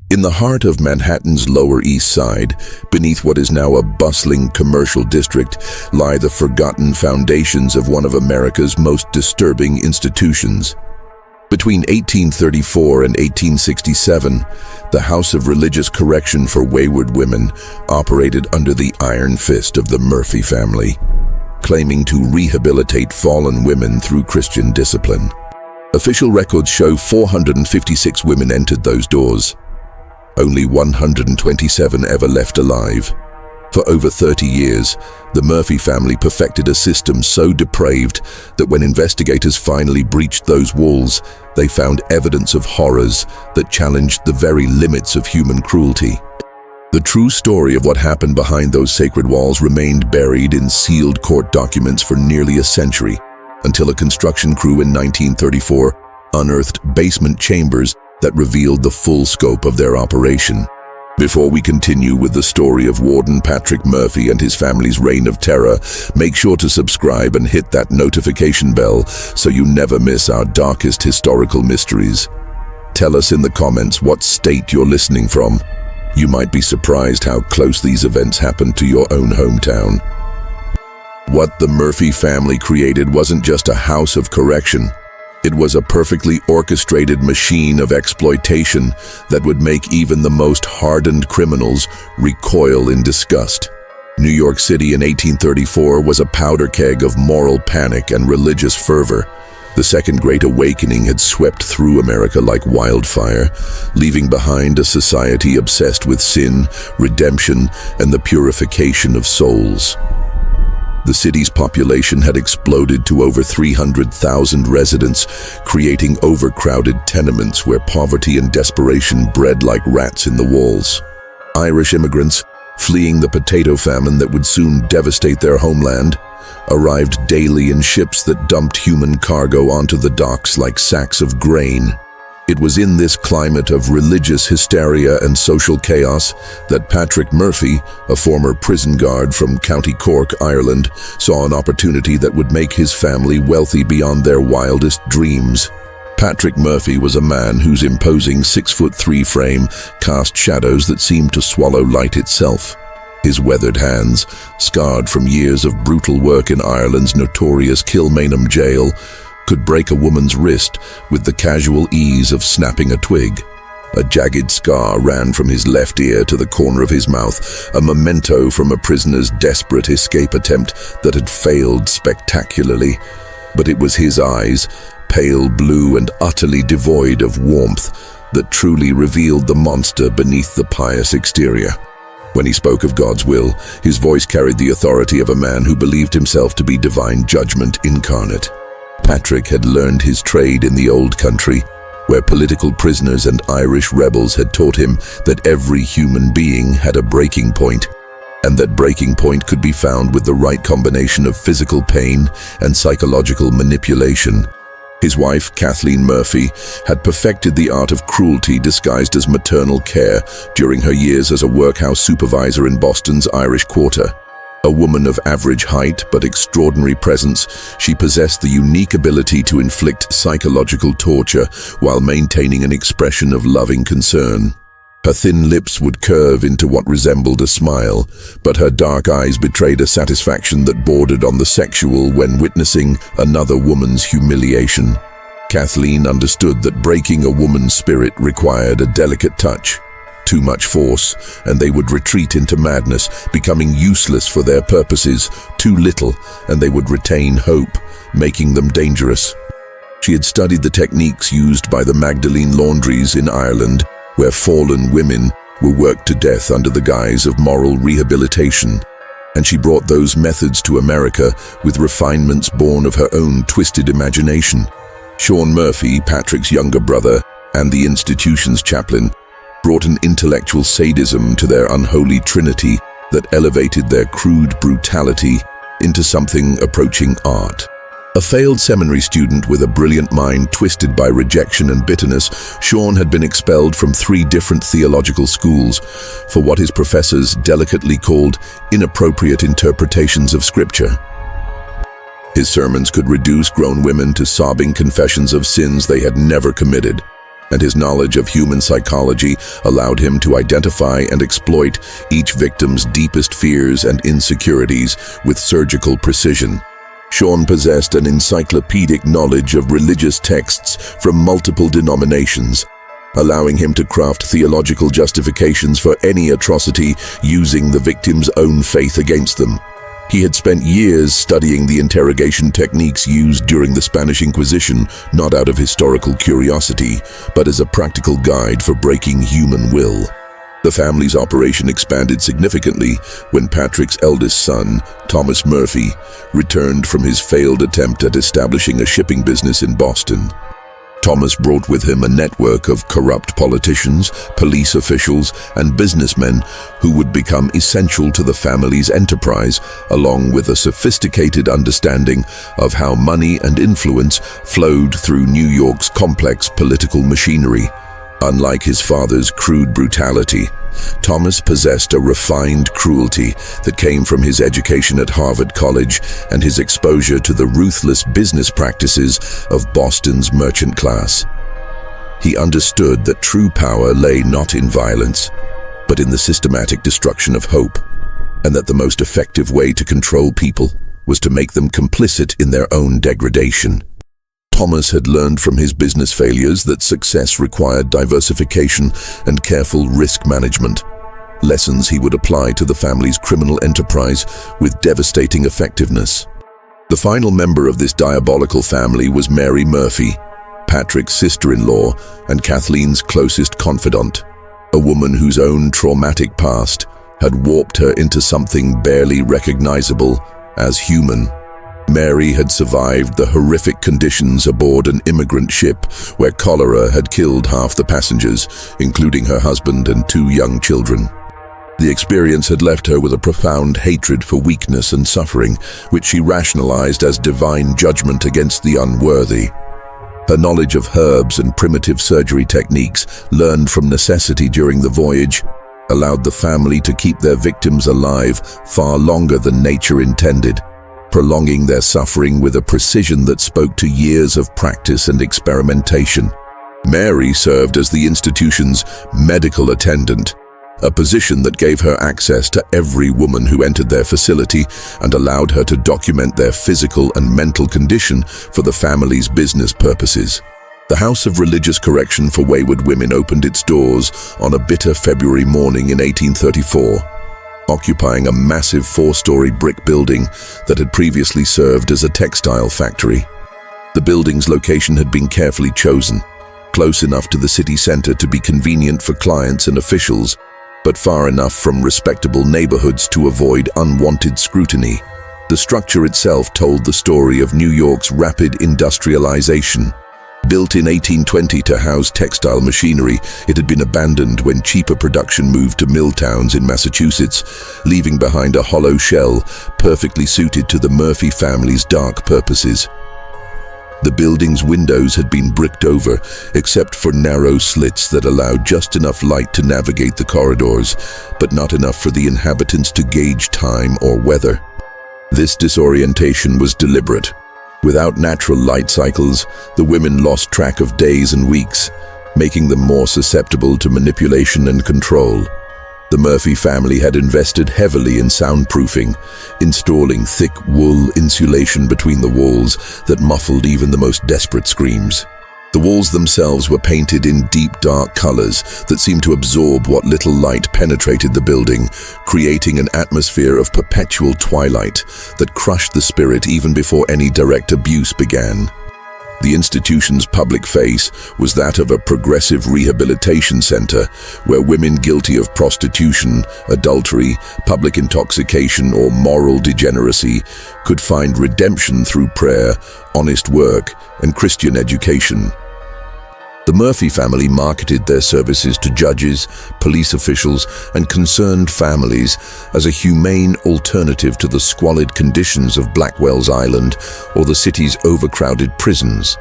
In the heart of Manhattan's Lower East Side, beneath what is now a bustling commercial district, lie the forgotten foundations of one of America's most disturbing institutions. Between 1834 and 1867, the House of Religious Correction for Wayward Women operated under the iron fist of the Murphy family, claiming to rehabilitate fallen women through Christian discipline. Official records show 456 women entered those doors. Only 127 ever left alive. For over 30 years, the Murphy family perfected a system so depraved that when investigators finally breached those walls, they found evidence of horrors that challenged the very limits of human cruelty. The true story of what happened behind those sacred walls remained buried in sealed court documents for nearly a century, until a construction crew in 1934 unearthed basement chambers that revealed the full scope of their operation. Before we continue with the story of Warden Patrick Murphy and his family's reign of terror, make sure to subscribe and hit that notification bell so you never miss our darkest historical mysteries. Tell us in the comments what state you're listening from. You might be surprised how close these events happened to your own hometown. What the Murphy family created wasn't just a house of correction. It was a perfectly orchestrated machine of exploitation that would make even the most hardened criminals recoil in disgust. New York City in 1834 was a powder keg of moral panic and religious fervor. The Second Great Awakening had swept through America like wildfire, leaving behind a society obsessed with sin, redemption, and the purification of souls. The city's population had exploded to over 300,000 residents, creating overcrowded tenements where poverty and desperation bred like rats in the walls. Irish immigrants, fleeing the potato famine that would soon devastate their homeland, arrived daily in ships that dumped human cargo onto the docks like sacks of grain. It was in this climate of religious hysteria and social chaos that Patrick Murphy, a former prison guard from County Cork, Ireland, saw an opportunity that would make his family wealthy beyond their wildest dreams. Patrick Murphy was a man whose imposing 6'3" frame cast shadows that seemed to swallow light itself. His weathered hands, scarred from years of brutal work in Ireland's notorious Kilmainham jail, could break a woman's wrist with the casual ease of snapping a twig. A jagged scar ran from his left ear to the corner of his mouth, a memento from a prisoner's desperate escape attempt that had failed spectacularly. But it was his eyes, pale blue and utterly devoid of warmth, that truly revealed the monster beneath the pious exterior. When he spoke of God's will, his voice carried the authority of a man who believed himself to be divine judgment incarnate. Patrick had learned his trade in the old country, where political prisoners and Irish rebels had taught him that every human being had a breaking point, and that breaking point could be found with the right combination of physical pain and psychological manipulation. His wife, Kathleen Murphy, had perfected the art of cruelty disguised as maternal care during her years as a workhouse supervisor in Boston's Irish Quarter. A woman of average height but extraordinary presence, she possessed the unique ability to inflict psychological torture while maintaining an expression of loving concern. Her thin lips would curve into what resembled a smile, but her dark eyes betrayed a satisfaction that bordered on the sexual when witnessing another woman's humiliation. Kathleen understood that breaking a woman's spirit required a delicate touch. Too much force, and they would retreat into madness, becoming useless for their purposes. Too little, and they would retain hope, making them dangerous. She had studied the techniques used by the Magdalene laundries in Ireland, where fallen women were worked to death under the guise of moral rehabilitation. And she brought those methods to America with refinements born of her own twisted imagination. Sean Murphy, Patrick's younger brother, and the institution's chaplain, brought an intellectual sadism to their unholy trinity that elevated their crude brutality into something approaching art. A failed seminary student with a brilliant mind twisted by rejection and bitterness, Sean had been expelled from 3 different theological schools for what his professors delicately called inappropriate interpretations of Scripture. His sermons could reduce grown women to sobbing confessions of sins they had never committed. and his knowledge of human psychology allowed him to identify and exploit each victim's deepest fears and insecurities with surgical precision. Sean possessed an encyclopedic knowledge of religious texts from multiple denominations, allowing him to craft theological justifications for any atrocity using the victim's own faith against them. He had spent years studying the interrogation techniques used during the Spanish Inquisition, not out of historical curiosity, but as a practical guide for breaking human will. The family's operation expanded significantly when Patrick's eldest son, Thomas Murphy, returned from his failed attempt at establishing a shipping business in Boston. Thomas brought with him a network of corrupt politicians, police officials, and businessmen who would become essential to the family's enterprise, along with a sophisticated understanding of how money and influence flowed through New York's complex political machinery. Unlike his father's crude brutality, Thomas possessed a refined cruelty that came from his education at Harvard College and his exposure to the ruthless business practices of Boston's merchant class. He understood that true power lay not in violence, but in the systematic destruction of hope, and that the most effective way to control people was to make them complicit in their own degradation. Thomas had learned from his business failures that success required diversification and careful risk management, lessons he would apply to the family's criminal enterprise with devastating effectiveness. The final member of this diabolical family was Mary Murphy, Patrick's sister-in-law and Kathleen's closest confidant, a woman whose own traumatic past had warped her into something barely recognizable as human. Mary had survived the horrific conditions aboard an immigrant ship where cholera had killed half the passengers, including her husband and 2 young children. The experience had left her with a profound hatred for weakness and suffering, which she rationalized as divine judgment against the unworthy. Her knowledge of herbs and primitive surgery techniques, learned from necessity during the voyage, allowed the family to keep their victims alive far longer than nature intended, prolonging their suffering with a precision that spoke to years of practice and experimentation. Mary served as the institution's medical attendant, a position that gave her access to every woman who entered their facility and allowed her to document their physical and mental condition for the family's business purposes. The House of Religious Correction for Wayward Women opened its doors on a bitter February morning in 1834. Occupying a massive 4-story brick building that had previously served as a textile factory. The building's location had been carefully chosen, close enough to the city center to be convenient for clients and officials, but far enough from respectable neighborhoods to avoid unwanted scrutiny. The structure itself told the story of New York's rapid industrialization. Built in 1820 to house textile machinery, it had been abandoned when cheaper production moved to mill towns in Massachusetts, leaving behind a hollow shell perfectly suited to the Murphy family's dark purposes. The building's windows had been bricked over, except for narrow slits that allowed just enough light to navigate the corridors, but not enough for the inhabitants to gauge time or weather. This disorientation was deliberate. Without natural light cycles, the women lost track of days and weeks, making them more susceptible to manipulation and control. The Murphy family had invested heavily in soundproofing, installing thick wool insulation between the walls that muffled even the most desperate screams. The walls themselves were painted in deep dark colors that seemed to absorb what little light penetrated the building, creating an atmosphere of perpetual twilight that crushed the spirit even before any direct abuse began. The institution's public face was that of a progressive rehabilitation center where women guilty of prostitution, adultery, public intoxication, or moral degeneracy could find redemption through prayer, honest work, and Christian education. The Murphy family marketed their services to judges, police officials, and concerned families as a humane alternative to the squalid conditions of Blackwell's Island or the city's overcrowded prisons.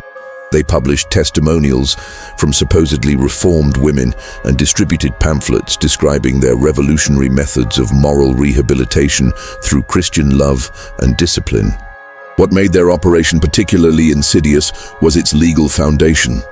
They published testimonials from supposedly reformed women and distributed pamphlets describing their revolutionary methods of moral rehabilitation through Christian love and discipline. What made their operation particularly insidious was its legal foundation.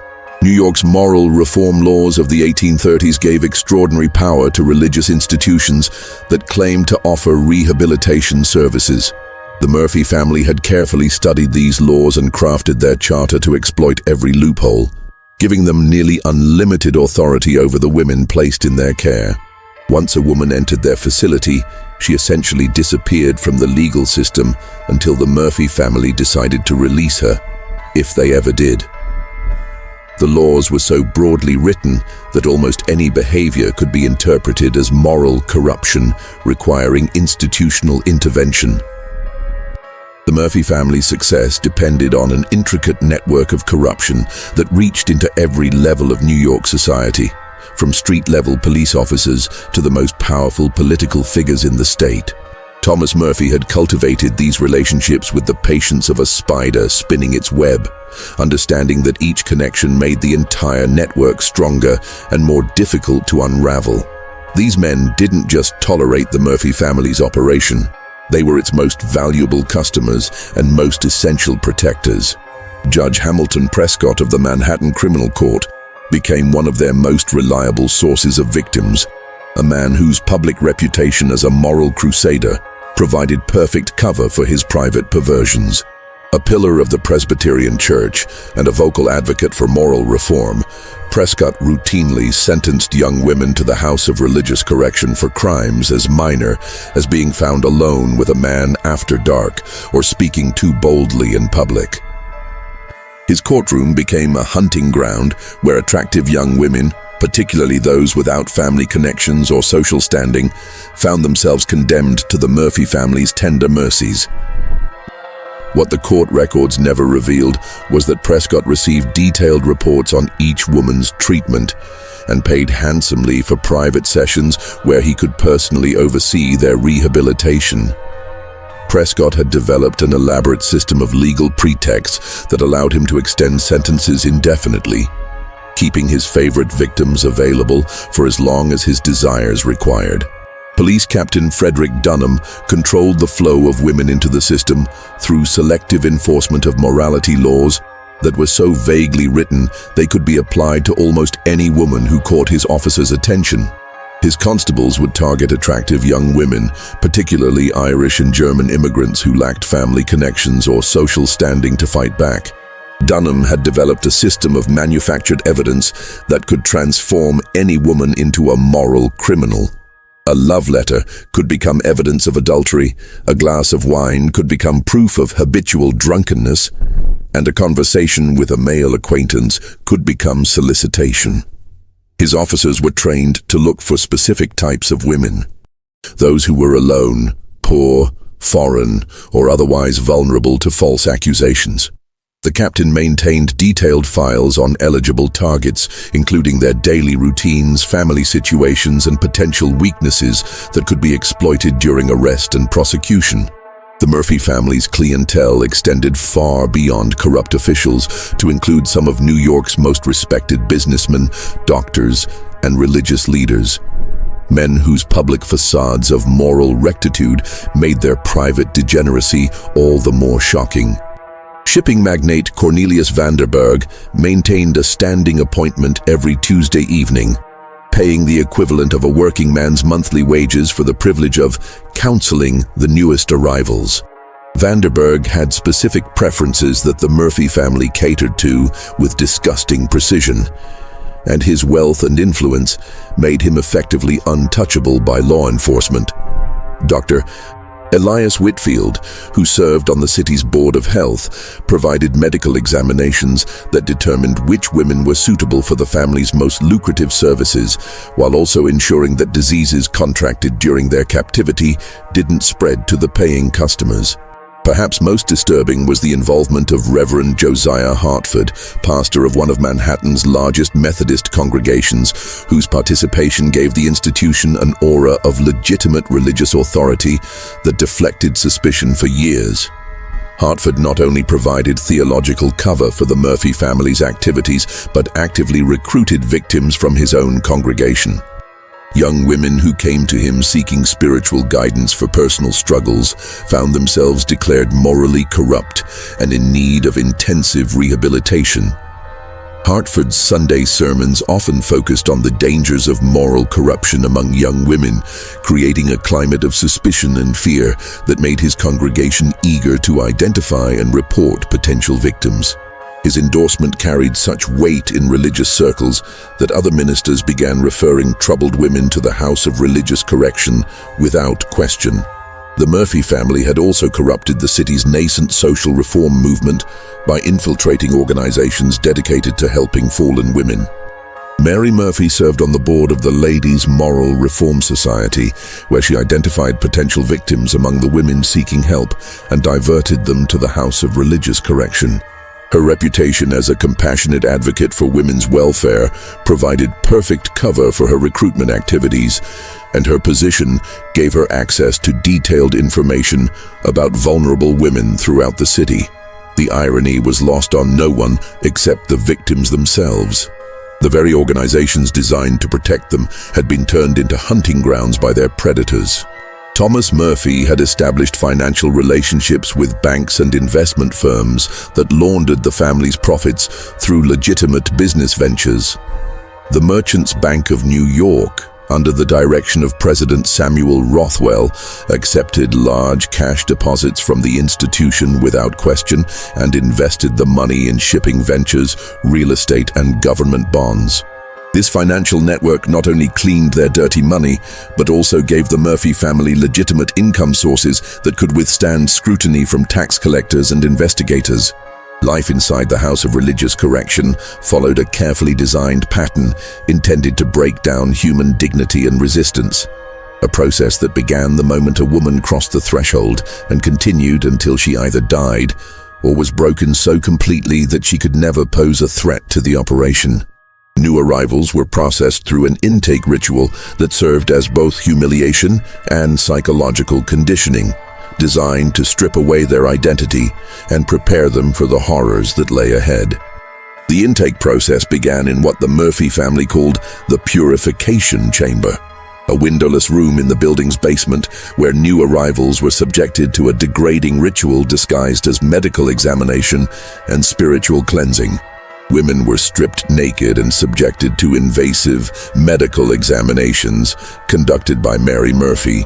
New York's moral reform laws of the 1830s gave extraordinary power to religious institutions that claimed to offer rehabilitation services. The Murphy family had carefully studied these laws and crafted their charter to exploit every loophole, giving them nearly unlimited authority over the women placed in their care. Once a woman entered their facility, she essentially disappeared from the legal system until the Murphy family decided to release her, if they ever did. The laws were so broadly written that almost any behavior could be interpreted as moral corruption, requiring institutional intervention. The Murphy family's success depended on an intricate network of corruption that reached into every level of New York society, from street-level police officers to the most powerful political figures in the state. Thomas Murphy had cultivated these relationships with the patience of a spider spinning its web, understanding that each connection made the entire network stronger and more difficult to unravel. These men didn't just tolerate the Murphy family's operation. They were its most valuable customers and most essential protectors. Judge Hamilton Prescott of the Manhattan Criminal Court became one of their most reliable sources of victims, a man whose public reputation as a moral crusader provided perfect cover for his private perversions. A pillar of the Presbyterian Church and a vocal advocate for moral reform, Prescott routinely sentenced young women to the House of Religious Correction for crimes as minor as being found alone with a man after dark or speaking too boldly in public. His courtroom became a hunting ground where attractive young women, particularly those without family connections or social standing, found themselves condemned to the Murphy family's tender mercies. What the court records never revealed was that Prescott received detailed reports on each woman's treatment and paid handsomely for private sessions where he could personally oversee their rehabilitation. Prescott had developed an elaborate system of legal pretexts that allowed him to extend sentences indefinitely, keeping his favorite victims available for as long as his desires required. Police Captain Frederick Dunham controlled the flow of women into the system through selective enforcement of morality laws that were so vaguely written they could be applied to almost any woman who caught his officers' attention. His constables would target attractive young women, particularly Irish and German immigrants who lacked family connections or social standing to fight back. Dunham had developed a system of manufactured evidence that could transform any woman into a moral criminal. A love letter could become evidence of adultery, a glass of wine could become proof of habitual drunkenness, and a conversation with a male acquaintance could become solicitation. His officers were trained to look for specific types of women: those who were alone, poor, foreign, or otherwise vulnerable to false accusations. The captain maintained detailed files on eligible targets, including their daily routines, family situations, and potential weaknesses that could be exploited during arrest and prosecution. The Murphy family's clientele extended far beyond corrupt officials to include some of New York's most respected businessmen, doctors, and religious leaders. Men whose public facades of moral rectitude made their private degeneracy all the more shocking. Shipping magnate Cornelius Vanderburg maintained a standing appointment every Tuesday evening, paying the equivalent of a working man's monthly wages for the privilege of counseling the newest arrivals. Vanderburg had specific preferences that the Murphy family catered to with disgusting precision, and his wealth and influence made him effectively untouchable by law enforcement. Dr. Elias Whitfield, who served on the city's Board of Health, provided medical examinations that determined which women were suitable for the family's most lucrative services, while also ensuring that diseases contracted during their captivity didn't spread to the paying customers. Perhaps most disturbing was the involvement of Reverend Josiah Hartford, pastor of one of Manhattan's largest Methodist congregations, whose participation gave the institution an aura of legitimate religious authority that deflected suspicion for years. Hartford not only provided theological cover for the Murphy family's activities, but actively recruited victims from his own congregation. Young women who came to him seeking spiritual guidance for personal struggles found themselves declared morally corrupt and in need of intensive rehabilitation. Hartford's Sunday sermons often focused on the dangers of moral corruption among young women, creating a climate of suspicion and fear that made his congregation eager to identify and report potential victims. His endorsement carried such weight in religious circles that other ministers began referring troubled women to the House of Religious Correction without question. The Murphy family had also corrupted the city's nascent social reform movement by infiltrating organizations dedicated to helping fallen women. Mary Murphy served on the board of the Ladies' Moral Reform Society, where she identified potential victims among the women seeking help and diverted them to the House of Religious Correction. Her reputation as a compassionate advocate for women's welfare provided perfect cover for her recruitment activities, and her position gave her access to detailed information about vulnerable women throughout the city. The irony was lost on no one except the victims themselves. The very organizations designed to protect them had been turned into hunting grounds by their predators. Thomas Murphy had established financial relationships with banks and investment firms that laundered the family's profits through legitimate business ventures. The Merchants Bank of New York, under the direction of President Samuel Rothwell, accepted large cash deposits from the institution without question and invested the money in shipping ventures, real estate, and government bonds. This financial network not only cleaned their dirty money, but also gave the Murphy family legitimate income sources that could withstand scrutiny from tax collectors and investigators. Life inside the House of Religious Correction followed a carefully designed pattern intended to break down human dignity and resistance. A process that began the moment a woman crossed the threshold and continued until she either died or was broken so completely that she could never pose a threat to the operation. New arrivals were processed through an intake ritual that served as both humiliation and psychological conditioning, designed to strip away their identity and prepare them for the horrors that lay ahead. The intake process began in what the Murphy family called the purification chamber, a windowless room in the building's basement where new arrivals were subjected to a degrading ritual disguised as medical examination and spiritual cleansing. Women were stripped naked and subjected to invasive medical examinations conducted by Mary Murphy,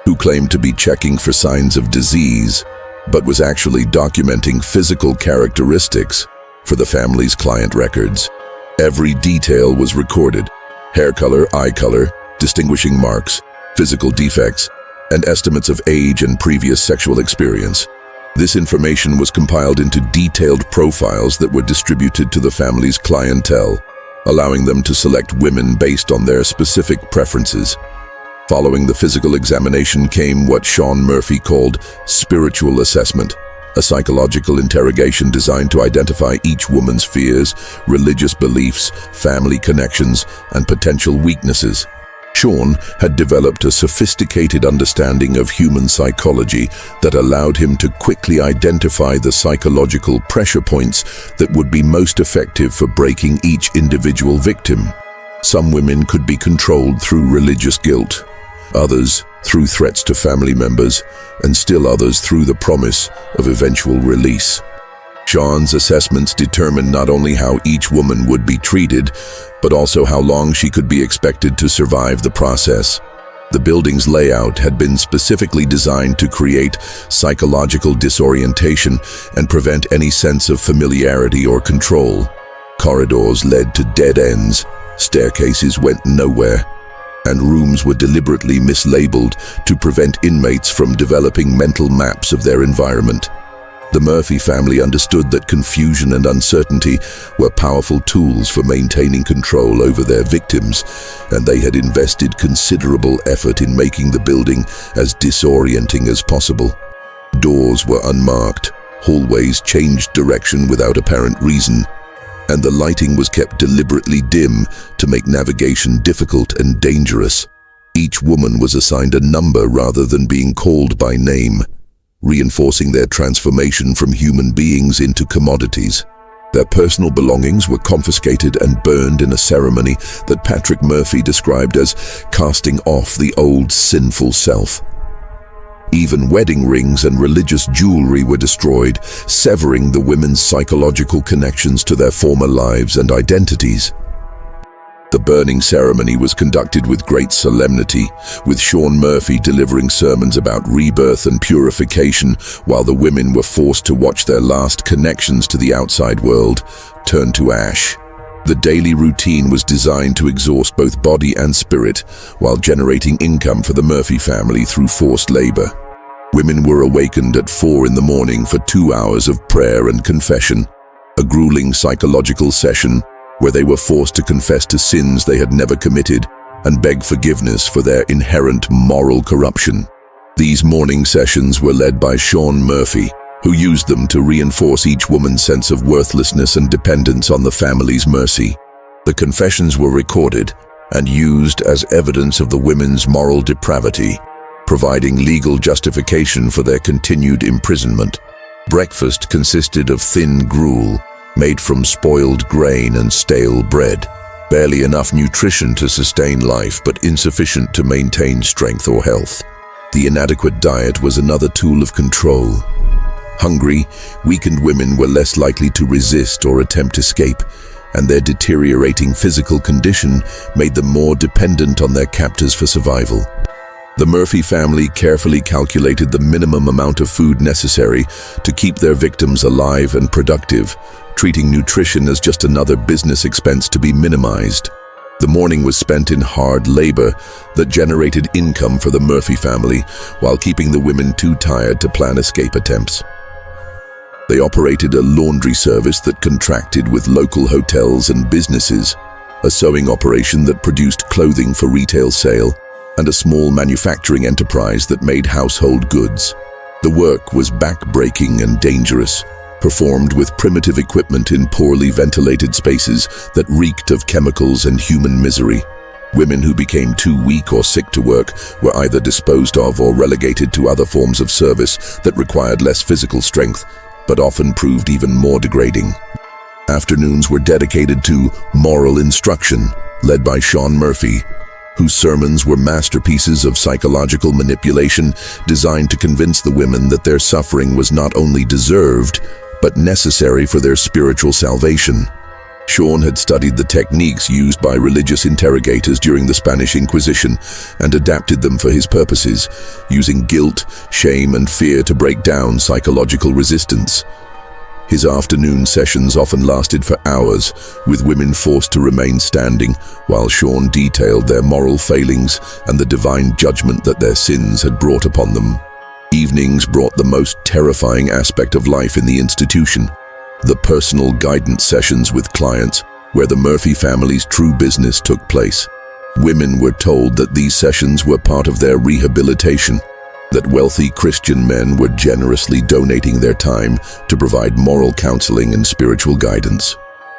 who claimed to be checking for signs of disease, but was actually documenting physical characteristics for the family's client records. Every detail was recorded: hair color, eye color, distinguishing marks, physical defects, and estimates of age and previous sexual experience. This information was compiled into detailed profiles that were distributed to the family's clientele, allowing them to select women based on their specific preferences. Following the physical examination came what Sean Murphy called spiritual assessment, a psychological interrogation designed to identify each woman's fears, religious beliefs, family connections, and potential weaknesses. Sean had developed a sophisticated understanding of human psychology that allowed him to quickly identify the psychological pressure points that would be most effective for breaking each individual victim. Some women could be controlled through religious guilt, others through threats to family members, and still others through the promise of eventual release. Sean's assessments determined not only how each woman would be treated, but also how long she could be expected to survive the process. The building's layout had been specifically designed to create psychological disorientation and prevent any sense of familiarity or control. Corridors led to dead ends, staircases went nowhere, and rooms were deliberately mislabeled to prevent inmates from developing mental maps of their environment. The Murphy family understood that confusion and uncertainty were powerful tools for maintaining control over their victims, and they had invested considerable effort in making the building as disorienting as possible. Doors were unmarked, hallways changed direction without apparent reason, and the lighting was kept deliberately dim to make navigation difficult and dangerous. Each woman was assigned a number rather than being called by name, reinforcing their transformation from human beings into commodities. Their personal belongings were confiscated and burned in a ceremony that Patrick Murphy described as casting off the old sinful self. Even wedding rings and religious jewelry were destroyed, severing the women's psychological connections to their former lives and identities. The burning ceremony was conducted with great solemnity, with Sean Murphy delivering sermons about rebirth and purification, while the women were forced to watch their last connections to the outside world turn to ash. The daily routine was designed to exhaust both body and spirit, while generating income for the Murphy family through forced labor. Women were awakened at 4 in the morning for 2 hours of prayer and confession, a grueling psychological session where they were forced to confess to sins they had never committed and beg forgiveness for their inherent moral corruption. These morning sessions were led by Sean Murphy, who used them to reinforce each woman's sense of worthlessness and dependence on the family's mercy. The confessions were recorded and used as evidence of the women's moral depravity, providing legal justification for their continued imprisonment. Breakfast consisted of thin gruel, made from spoiled grain and stale bread. Barely enough nutrition to sustain life, but insufficient to maintain strength or health. The inadequate diet was another tool of control. Hungry, weakened women were less likely to resist or attempt escape, and their deteriorating physical condition made them more dependent on their captors for survival. The Murphy family carefully calculated the minimum amount of food necessary to keep their victims alive and productive, treating nutrition as just another business expense to be minimized. The morning was spent in hard labor that generated income for the Murphy family, while keeping the women too tired to plan escape attempts. They operated a laundry service that contracted with local hotels and businesses, a sewing operation that produced clothing for retail sale, and a small manufacturing enterprise that made household goods. The work was back-breaking and dangerous, performed with primitive equipment in poorly ventilated spaces that reeked of chemicals and human misery. Women who became too weak or sick to work were either disposed of or relegated to other forms of service that required less physical strength, but often proved even more degrading. Afternoons were dedicated to moral instruction, led by Sean Murphy, whose sermons were masterpieces of psychological manipulation designed to convince the women that their suffering was not only deserved, but necessary for their spiritual salvation. Sean had studied the techniques used by religious interrogators during the Spanish Inquisition and adapted them for his purposes, using guilt, shame, and fear to break down psychological resistance. His afternoon sessions often lasted for hours, with women forced to remain standing, while Sean detailed their moral failings and the divine judgment that their sins had brought upon them. Evenings brought the most terrifying aspect of life in the institution, the personal guidance sessions with clients, where the Murphy family's true business took place. Women were told that these sessions were part of their rehabilitation, that wealthy Christian men were generously donating their time to provide moral counseling and spiritual guidance.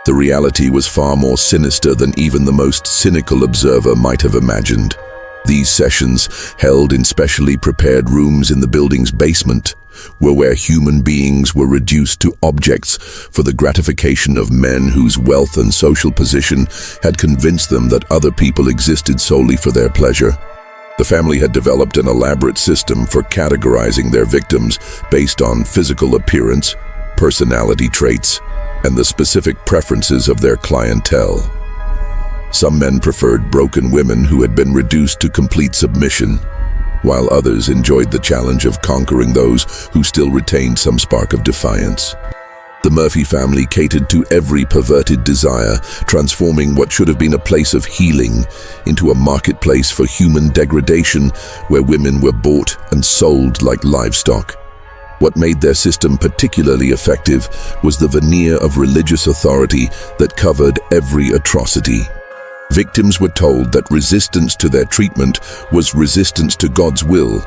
The reality was far more sinister than even the most cynical observer might have imagined. These sessions, held in specially prepared rooms in the building's basement, were where human beings were reduced to objects for the gratification of men whose wealth and social position had convinced them that other people existed solely for their pleasure. The family had developed an elaborate system for categorizing their victims based on physical appearance, personality traits, and the specific preferences of their clientele. Some men preferred broken women who had been reduced to complete submission, while others enjoyed the challenge of conquering those who still retained some spark of defiance. The Murphy family catered to every perverted desire, transforming what should have been a place of healing into a marketplace for human degradation, where women were bought and sold like livestock. What made their system particularly effective was the veneer of religious authority that covered every atrocity. Victims were told that resistance to their treatment was resistance to God's will,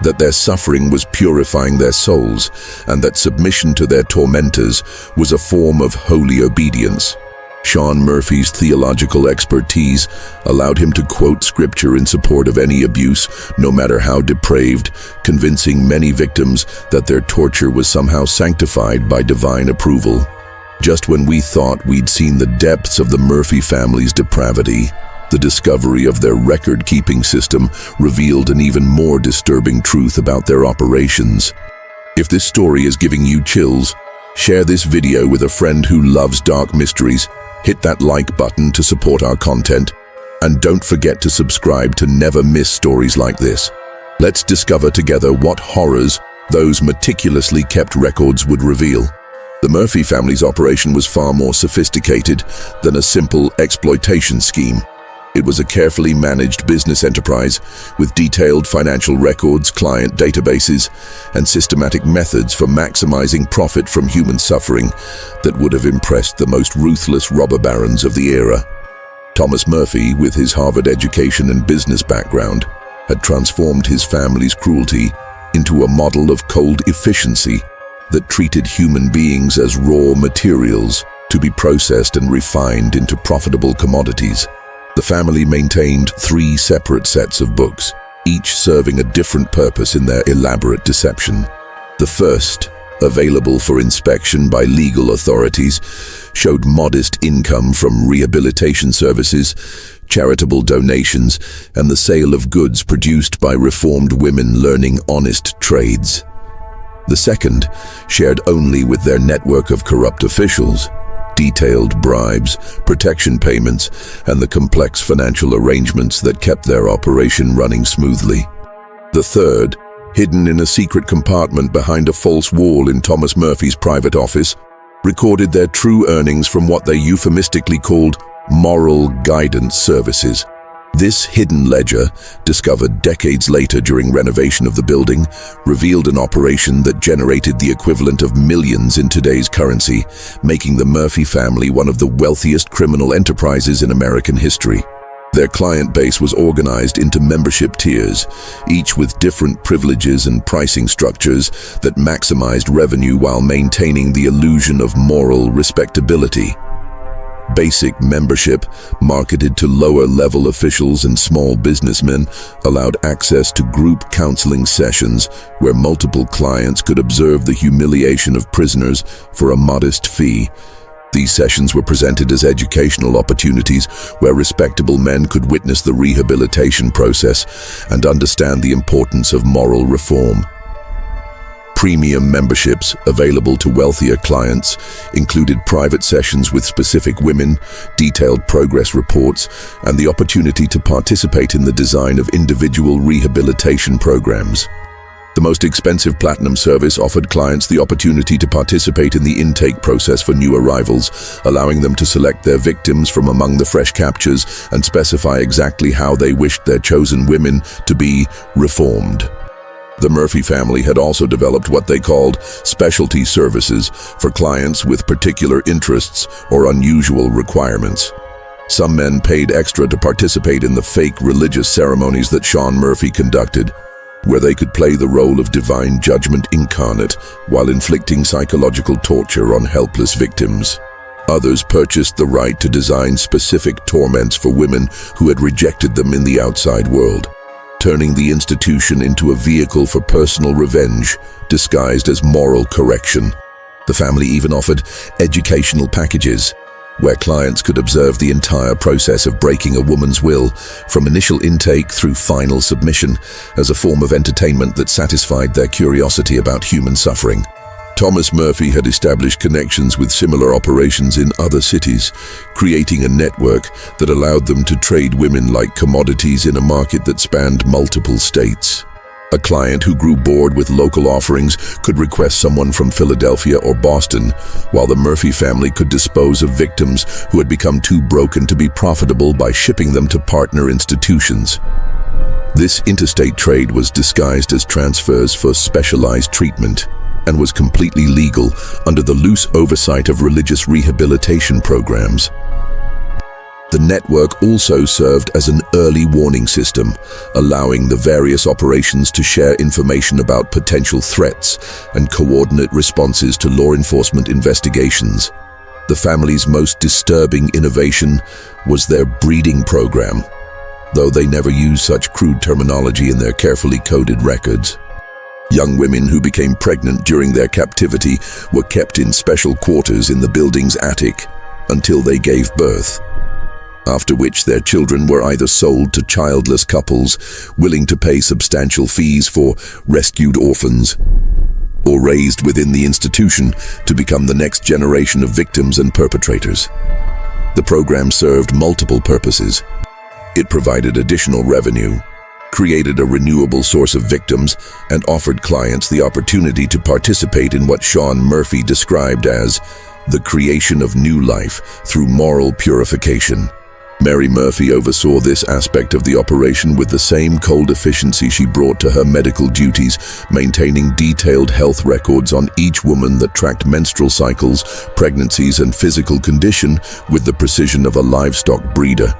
that their suffering was purifying their souls, and that submission to their tormentors was a form of holy obedience. Sean Murphy's theological expertise allowed him to quote scripture in support of any abuse, no matter how depraved, convincing many victims that their torture was somehow sanctified by divine approval. Just when we thought we'd seen the depths of the Murphy family's depravity, The discovery of their record-keeping system revealed an even more disturbing truth about their operations. If this story is giving you chills, share this video with a friend who loves dark mysteries, hit that like button to support our content, and don't forget to subscribe to never miss stories like this. Let's discover together what horrors those meticulously kept records would reveal. The Murphy family's operation was far more sophisticated than a simple exploitation scheme. It was a carefully managed business enterprise with detailed financial records, client databases, and systematic methods for maximizing profit from human suffering that would have impressed the most ruthless robber barons of the era. Thomas Murphy, with his Harvard education and business background, had transformed his family's cruelty into a model of cold efficiency that treated human beings as raw materials to be processed and refined into profitable commodities. The family maintained 3 separate sets of books, each serving a different purpose in their elaborate deception. The first, available for inspection by legal authorities, showed modest income from rehabilitation services, charitable donations, and the sale of goods produced by reformed women learning honest trades. The second shared only with their network of corrupt officials, detailed bribes, protection payments, and the complex financial arrangements that kept their operation running smoothly. The third, hidden in a secret compartment behind a false wall in Thomas Murphy's private office, recorded their true earnings from what they euphemistically called moral guidance services. This hidden ledger, discovered decades later during renovation of the building, revealed an operation that generated the equivalent of millions in today's currency, making the Murphy family one of the wealthiest criminal enterprises in American history. Their client base was organized into membership tiers, each with different privileges and pricing structures that maximized revenue while maintaining the illusion of moral respectability. Basic membership, marketed to lower-level officials and small businessmen, allowed access to group counseling sessions where multiple clients could observe the humiliation of prisoners for a modest fee. These sessions were presented as educational opportunities where respectable men could witness the rehabilitation process and understand the importance of moral reform. Premium memberships, available to wealthier clients, included private sessions with specific women, detailed progress reports, and the opportunity to participate in the design of individual rehabilitation programs. The most expensive platinum service offered clients the opportunity to participate in the intake process for new arrivals, allowing them to select their victims from among the fresh captures and specify exactly how they wished their chosen women to be reformed. The Murphy family had also developed what they called specialty services for clients with particular interests or unusual requirements. Some men paid extra to participate in the fake religious ceremonies that Sean Murphy conducted, where they could play the role of divine judgment incarnate while inflicting psychological torture on helpless victims. Others purchased the right to design specific torments for women who had rejected them in the outside world, turning the institution into a vehicle for personal revenge, disguised as moral correction. The family even offered educational packages, where clients could observe the entire process of breaking a woman's will, from initial intake through final submission, as a form of entertainment that satisfied their curiosity about human suffering. Thomas Murphy had established connections with similar operations in other cities, creating a network that allowed them to trade women like commodities in a market that spanned multiple states. A client who grew bored with local offerings could request someone from Philadelphia or Boston, while the Murphy family could dispose of victims who had become too broken to be profitable by shipping them to partner institutions. This interstate trade was disguised as transfers for specialized treatment and was completely legal under the loose oversight of religious rehabilitation programs. The network also served as an early warning system, allowing the various operations to share information about potential threats and coordinate responses to law enforcement investigations. The family's most disturbing innovation was their breeding program, though they never used such crude terminology in their carefully coded records. Young women who became pregnant during their captivity were kept in special quarters in the building's attic until they gave birth. after which their children were either sold to childless couples willing to pay substantial fees for rescued orphans, or raised within the institution to become the next generation of victims and perpetrators. The program served multiple purposes. It provided additional revenue, created a renewable source of victims, and offered clients the opportunity to participate in what Sean Murphy described as the creation of new life through moral purification. Mary Murphy oversaw this aspect of the operation with the same cold efficiency she brought to her medical duties, maintaining detailed health records on each woman that tracked menstrual cycles, pregnancies, and physical condition with the precision of a livestock breeder.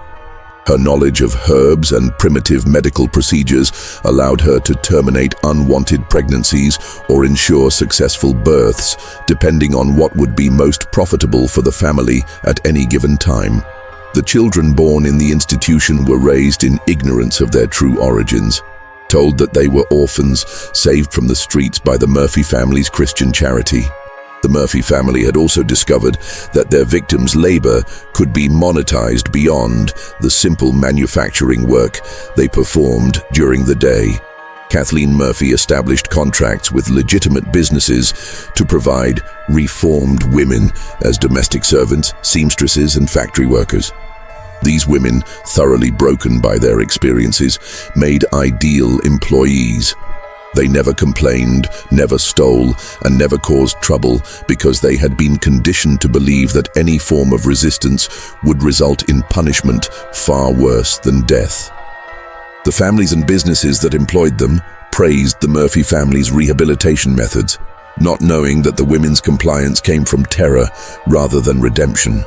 Her knowledge of herbs and primitive medical procedures allowed her to terminate unwanted pregnancies or ensure successful births, depending on what would be most profitable for the family at any given time. The children born in the institution were raised in ignorance of their true origins, told that they were orphans saved from the streets by the Murphy family's Christian charity. The Murphy family had also discovered that their victims' labor could be monetized beyond the simple manufacturing work they performed during the day. Kathleen Murphy established contracts with legitimate businesses to provide reformed women as domestic servants, seamstresses, and factory workers. These women, thoroughly broken by their experiences, made ideal employees. They never complained, never stole, and never caused trouble because they had been conditioned to believe that any form of resistance would result in punishment far worse than death. The families and businesses that employed them praised the Murphy family's rehabilitation methods, not knowing that the women's compliance came from terror rather than redemption.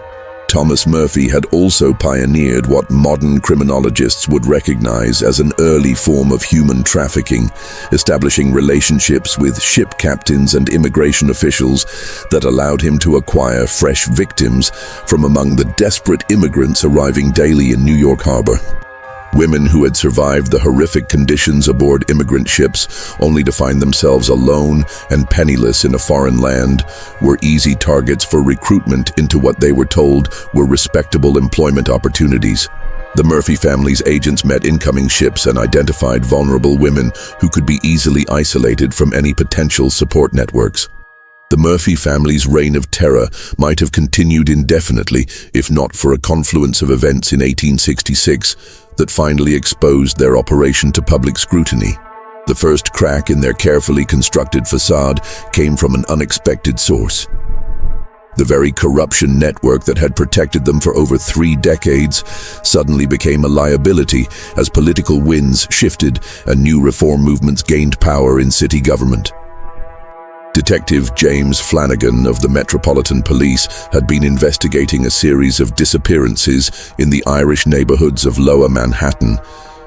Thomas Murphy had also pioneered what modern criminologists would recognize as an early form of human trafficking, establishing relationships with ship captains and immigration officials that allowed him to acquire fresh victims from among the desperate immigrants arriving daily in New York Harbor. Women who had survived the horrific conditions aboard immigrant ships only to find themselves alone and penniless in a foreign land were easy targets for recruitment into what they were told were respectable employment opportunities. The Murphy family's agents met incoming ships and identified vulnerable women who could be easily isolated from any potential support networks. The Murphy family's reign of terror might have continued indefinitely if not for a confluence of events in 1866 that finally exposed their operation to public scrutiny. The first crack in their carefully constructed facade came from an unexpected source. The very corruption network that had protected them for over 3 decades suddenly became a liability as political winds shifted and new reform movements gained power in city government. Detective James Flanagan of the Metropolitan Police had been investigating a series of disappearances in the Irish neighborhoods of Lower Manhattan,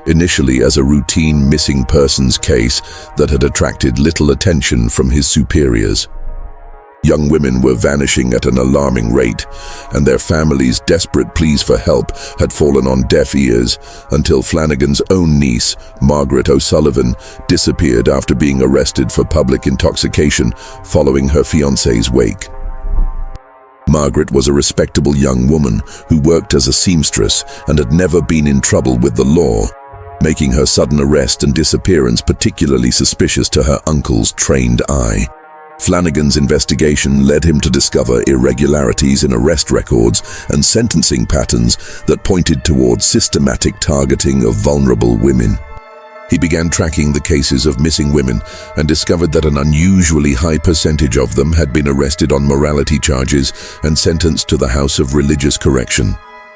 initially as a routine missing persons case that had attracted little attention from his superiors. Young women were vanishing at an alarming rate, and their families' desperate pleas for help had fallen on deaf ears until Flanagan's own niece, Margaret O'Sullivan, disappeared after being arrested for public intoxication following her fiancé's wake. Margaret was a respectable young woman who worked as a seamstress and had never been in trouble with the law, making her sudden arrest and disappearance particularly suspicious to her uncle's trained eye. Flanagan's investigation led him to discover irregularities in arrest records and sentencing patterns that pointed towards systematic targeting of vulnerable women. He began tracking the cases of missing women and discovered that an unusually high percentage of them had been arrested on morality charges and sentenced to the House of Religious Correction.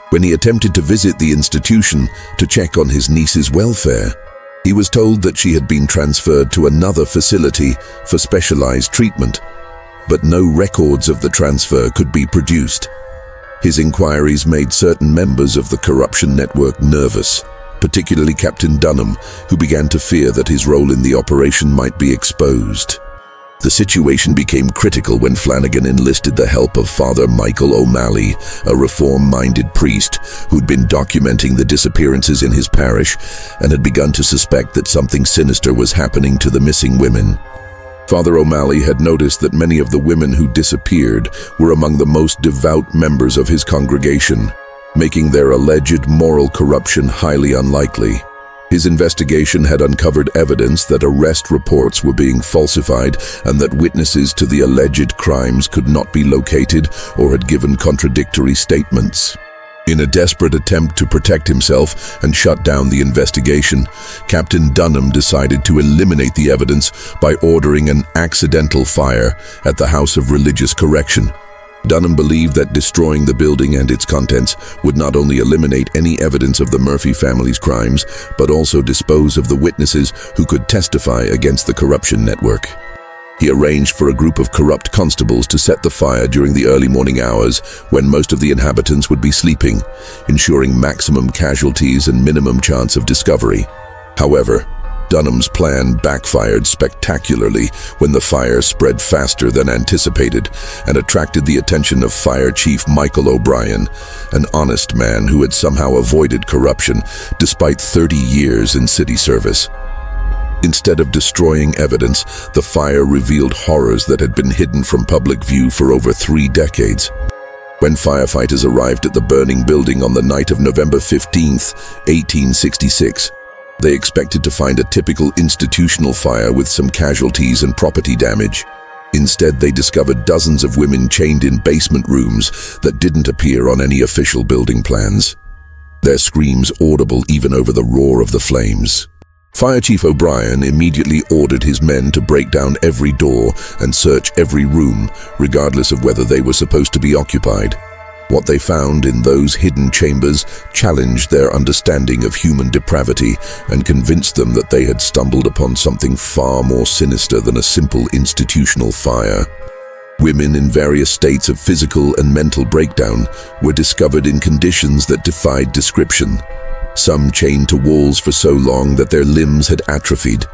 When he attempted to visit the institution to check on his niece's welfare, he was told that she had been transferred to another facility for specialized treatment, but no records of the transfer could be produced. His inquiries made certain members of the corruption network nervous, particularly Captain Dunham, who began to fear that his role in the operation might be exposed. The situation became critical when Flanagan enlisted the help of Father Michael O'Malley, a reform-minded priest who'd been documenting the disappearances in his parish and had begun to suspect that something sinister was happening to the missing women. Father O'Malley had noticed that many of the women who disappeared were among the most devout members of his congregation, making their alleged moral corruption highly unlikely. His investigation had uncovered evidence that arrest reports were being falsified and that witnesses to the alleged crimes could not be located or had given contradictory statements. In a desperate attempt to protect himself and shut down the investigation, Captain Dunham decided to eliminate the evidence by ordering an accidental fire at the House of Religious Correction. Dunham believed that destroying the building and its contents would not only eliminate any evidence of the Murphy family's crimes, but also dispose of the witnesses who could testify against the corruption network. He arranged for a group of corrupt constables to set the fire during the early morning hours when most of the inhabitants would be sleeping, ensuring maximum casualties and minimum chance of discovery. However, Dunham's plan backfired spectacularly when the fire spread faster than anticipated and attracted the attention of Fire Chief Michael O'Brien, an honest man who had somehow avoided corruption despite 30 years in city service. Instead of destroying evidence, the fire revealed horrors that had been hidden from public view for over 3 decades. When firefighters arrived at the burning building on the night of November 15, 1866, they expected to find a typical institutional fire with some casualties and property damage. Instead, they discovered dozens of women chained in basement rooms that didn't appear on any official building plans, their screams audible even over the roar of the flames. Fire Chief O'Brien immediately ordered his men to break down every door and search every room, regardless of whether they were supposed to be occupied. What they found in those hidden chambers challenged their understanding of human depravity and convinced them that they had stumbled upon something far more sinister than a simple institutional fire. Women in various states of physical and mental breakdown were discovered in conditions that defied description. Some chained to walls for so long that their limbs had atrophied,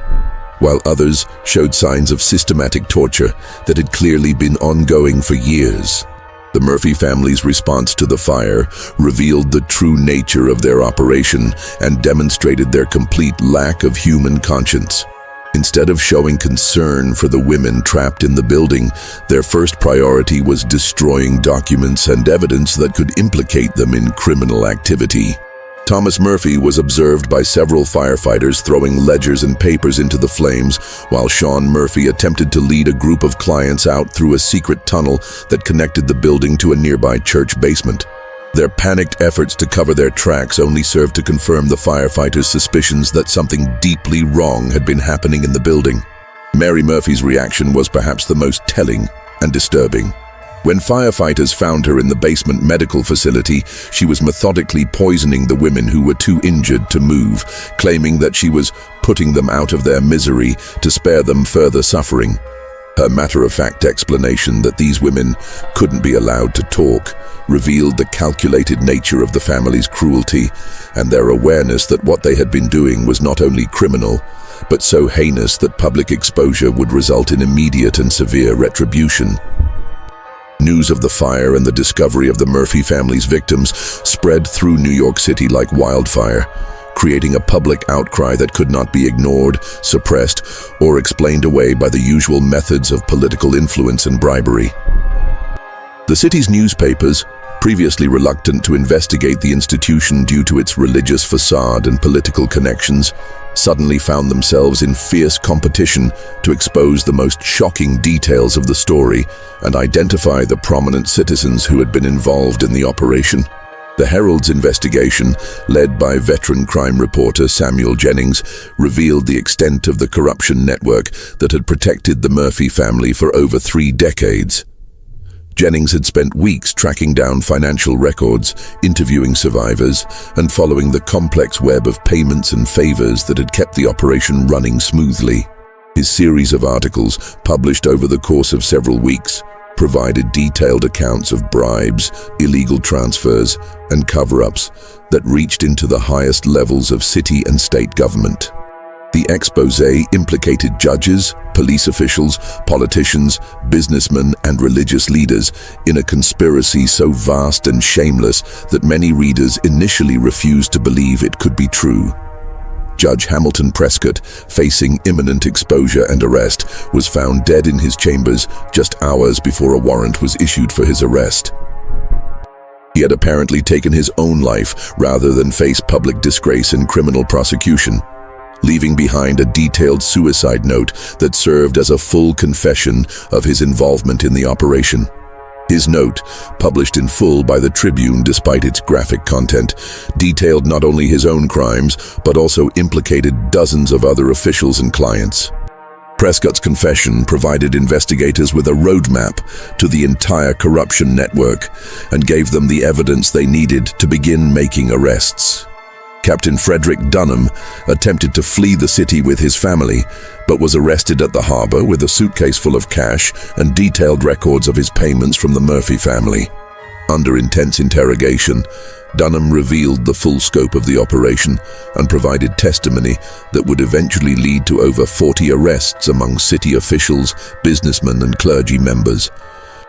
while others showed signs of systematic torture that had clearly been ongoing for years. The Murphy family's response to the fire revealed the true nature of their operation and demonstrated their complete lack of human conscience. Instead of showing concern for the women trapped in the building, their first priority was destroying documents and evidence that could implicate them in criminal activity. Thomas Murphy was observed by several firefighters throwing ledgers and papers into the flames, while Sean Murphy attempted to lead a group of clients out through a secret tunnel that connected the building to a nearby church basement. Their panicked efforts to cover their tracks only served to confirm the firefighters' suspicions that something deeply wrong had been happening in the building. Mary Murphy's reaction was perhaps the most telling and disturbing. When firefighters found her in the basement medical facility, she was methodically poisoning the women who were too injured to move, claiming that she was putting them out of their misery to spare them further suffering. Her matter-of-fact explanation that these women couldn't be allowed to talk revealed the calculated nature of the family's cruelty and their awareness that what they had been doing was not only criminal, but so heinous that public exposure would result in immediate and severe retribution. News of the fire and the discovery of the Murphy family's victims spread through New York City like wildfire, creating a public outcry that could not be ignored, suppressed, or explained away by the usual methods of political influence and bribery. The city's newspapers, previously reluctant to investigate the institution due to its religious facade and political connections, suddenly found themselves in fierce competition to expose the most shocking details of the story and identify the prominent citizens who had been involved in the operation. The Herald's investigation, led by veteran crime reporter Samuel Jennings, revealed the extent of the corruption network that had protected the Murphy family for over 3 decades. Jennings had spent weeks tracking down financial records, interviewing survivors, and following the complex web of payments and favors that had kept the operation running smoothly. His series of articles, published over the course of several weeks, provided detailed accounts of bribes, illegal transfers, and cover-ups that reached into the highest levels of city and state government. The exposé implicated judges, police officials, politicians, businessmen, and religious leaders in a conspiracy so vast and shameless that many readers initially refused to believe it could be true. Judge Hamilton Prescott, facing imminent exposure and arrest, was found dead in his chambers just hours before a warrant was issued for his arrest. He had apparently taken his own life rather than face public disgrace and criminal prosecution, leaving behind a detailed suicide note that served as a full confession of his involvement in the operation. His note, published in full by the Tribune despite its graphic content, detailed not only his own crimes, but also implicated dozens of other officials and clients. Prescott's confession provided investigators with a roadmap to the entire corruption network and gave them the evidence they needed to begin making arrests. Captain Frederick Dunham attempted to flee the city with his family, but was arrested at the harbor with a suitcase full of cash and detailed records of his payments from the Murphy family. Under intense interrogation, Dunham revealed the full scope of the operation and provided testimony that would eventually lead to over 40 arrests among city officials, businessmen, and clergy members.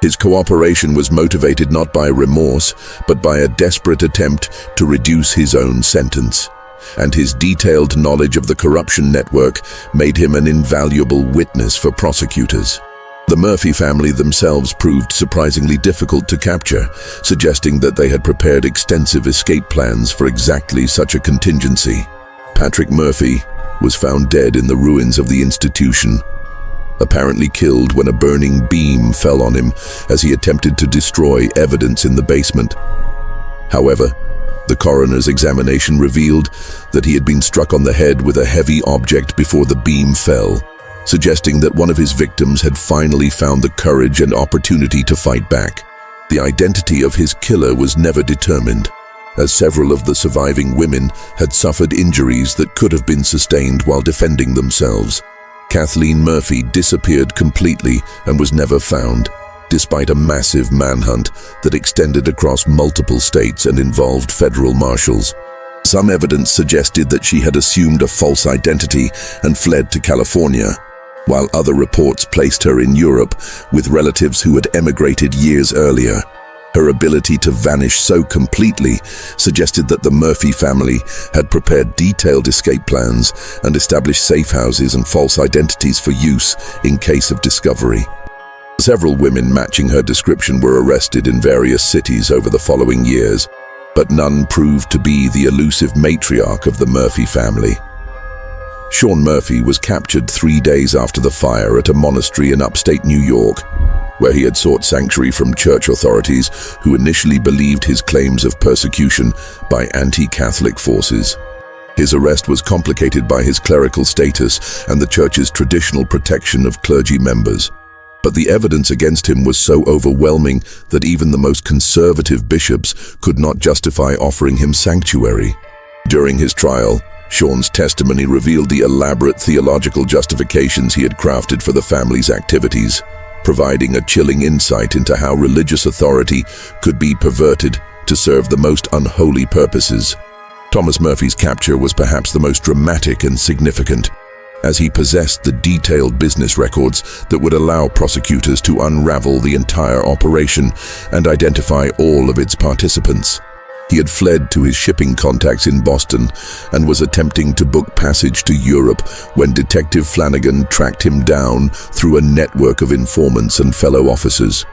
His cooperation was motivated not by remorse, but by a desperate attempt to reduce his own sentence. And his detailed knowledge of the corruption network made him an invaluable witness for prosecutors. The Murphy family themselves proved surprisingly difficult to capture, suggesting that they had prepared extensive escape plans for exactly such a contingency. Patrick Murphy was found dead in the ruins of the institution, apparently killed when a burning beam fell on him as he attempted to destroy evidence in the basement. However, the coroner's examination revealed that he had been struck on the head with a heavy object before the beam fell, suggesting that one of his victims had finally found the courage and opportunity to fight back. The identity of his killer was never determined, as several of the surviving women had suffered injuries that could have been sustained while defending themselves. Kathleen Murphy disappeared completely and was never found, despite a massive manhunt that extended across multiple states and involved federal marshals. Some evidence suggested that she had assumed a false identity and fled to California, while other reports placed her in Europe with relatives who had emigrated years earlier. Her ability to vanish so completely suggested that the Murphy family had prepared detailed escape plans and established safe houses and false identities for use in case of discovery. Several women matching her description were arrested in various cities over the following years, but none proved to be the elusive matriarch of the Murphy family. Sean Murphy was captured 3 days after the fire at a monastery in upstate New York, where he had sought sanctuary from church authorities who initially believed his claims of persecution by anti-Catholic forces. His arrest was complicated by his clerical status and the church's traditional protection of clergy members. But the evidence against him was so overwhelming that even the most conservative bishops could not justify offering him sanctuary. During his trial, Sean's testimony revealed the elaborate theological justifications he had crafted for the family's activities, providing a chilling insight into how religious authority could be perverted to serve the most unholy purposes. Thomas Murphy's capture was perhaps the most dramatic and significant, as he possessed the detailed business records that would allow prosecutors to unravel the entire operation and identify all of its participants. He had fled to his shipping contacts in Boston and was attempting to book passage to Europe when Detective Flanagan tracked him down through a network of informants and fellow officers.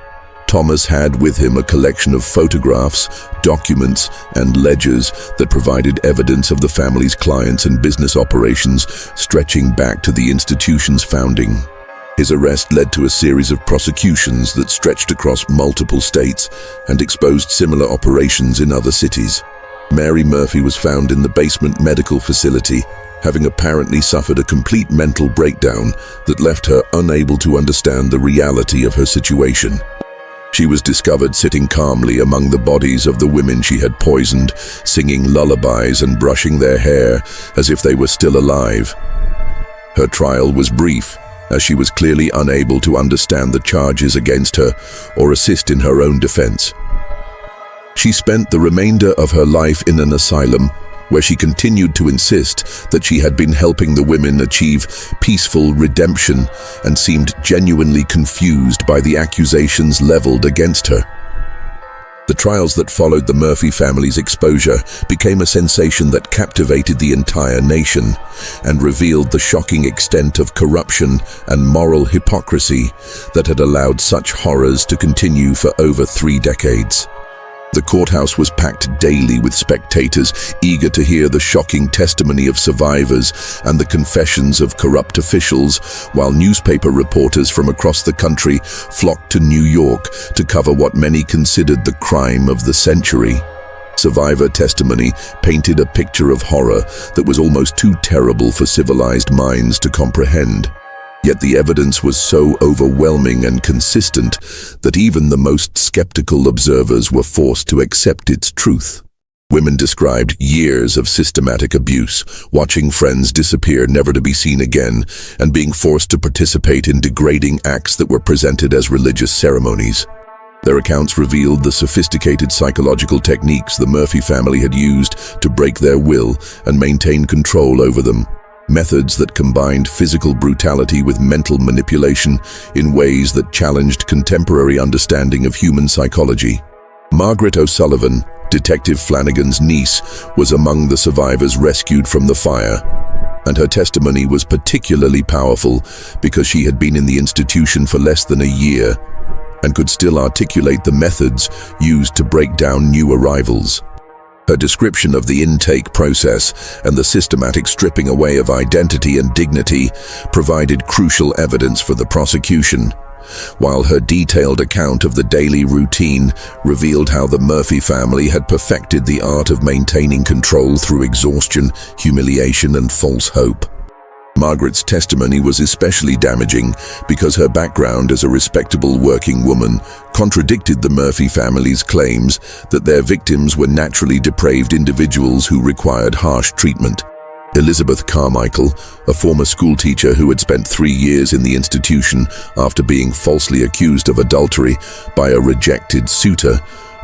Thomas had with him a collection of photographs, documents, and ledgers that provided evidence of the family's clients and business operations stretching back to the institution's founding. His arrest led to a series of prosecutions that stretched across multiple states and exposed similar operations in other cities. Mary Murphy was found in the basement medical facility, having apparently suffered a complete mental breakdown that left her unable to understand the reality of her situation. She was discovered sitting calmly among the bodies of the women she had poisoned, singing lullabies and brushing their hair as if they were still alive. Her trial was brief, as she was clearly unable to understand the charges against her or assist in her own defense. She spent the remainder of her life in an asylum, where she continued to insist that she had been helping the women achieve peaceful redemption and seemed genuinely confused by the accusations leveled against her. The trials that followed the Murphy family's exposure became a sensation that captivated the entire nation and revealed the shocking extent of corruption and moral hypocrisy that had allowed such horrors to continue for over 3 decades. The courthouse was packed daily with spectators, eager to hear the shocking testimony of survivors and the confessions of corrupt officials, while newspaper reporters from across the country flocked to New York to cover what many considered the crime of the century. Survivor testimony painted a picture of horror that was almost too terrible for civilized minds to comprehend. Yet the evidence was so overwhelming and consistent that even the most skeptical observers were forced to accept its truth. Women described years of systematic abuse, watching friends disappear never to be seen again, and being forced to participate in degrading acts that were presented as religious ceremonies. Their accounts revealed the sophisticated psychological techniques the Murphy family had used to break their will and maintain control over them. Methods that combined physical brutality with mental manipulation in ways that challenged contemporary understanding of human psychology. Margaret O'Sullivan, Detective Flanagan's niece, was among the survivors rescued from the fire, and her testimony was particularly powerful because she had been in the institution for less than a year and could still articulate the methods used to break down new arrivals. Her description of the intake process and the systematic stripping away of identity and dignity provided crucial evidence for the prosecution, while her detailed account of the daily routine revealed how the Murphy family had perfected the art of maintaining control through exhaustion, humiliation, and false hope. Margaret's testimony was especially damaging because her background as a respectable working woman contradicted the Murphy family's claims that their victims were naturally depraved individuals who required harsh treatment. Elizabeth Carmichael, a former schoolteacher who had spent 3 years in the institution after being falsely accused of adultery by a rejected suitor,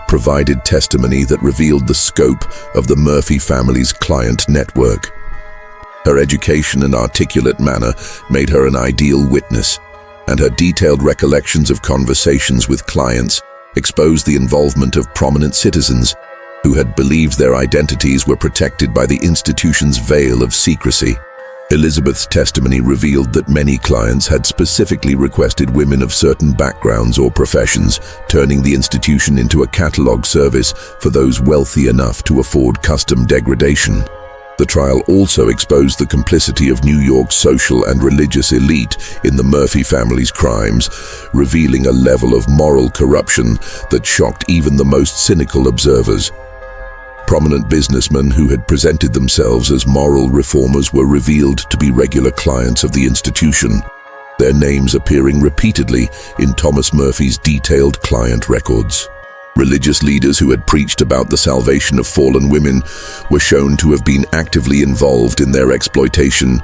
provided testimony that revealed the scope of the Murphy family's client network. Her education and articulate manner made her an ideal witness, and her detailed recollections of conversations with clients exposed the involvement of prominent citizens who had believed their identities were protected by the institution's veil of secrecy. Elizabeth's testimony revealed that many clients had specifically requested women of certain backgrounds or professions, turning the institution into a catalog service for those wealthy enough to afford custom degradation. The trial also exposed the complicity of New York's social and religious elite in the Murphy family's crimes, revealing a level of moral corruption that shocked even the most cynical observers. Prominent businessmen who had presented themselves as moral reformers were revealed to be regular clients of the institution, their names appearing repeatedly in Thomas Murphy's detailed client records. Religious leaders who had preached about the salvation of fallen women were shown to have been actively involved in their exploitation,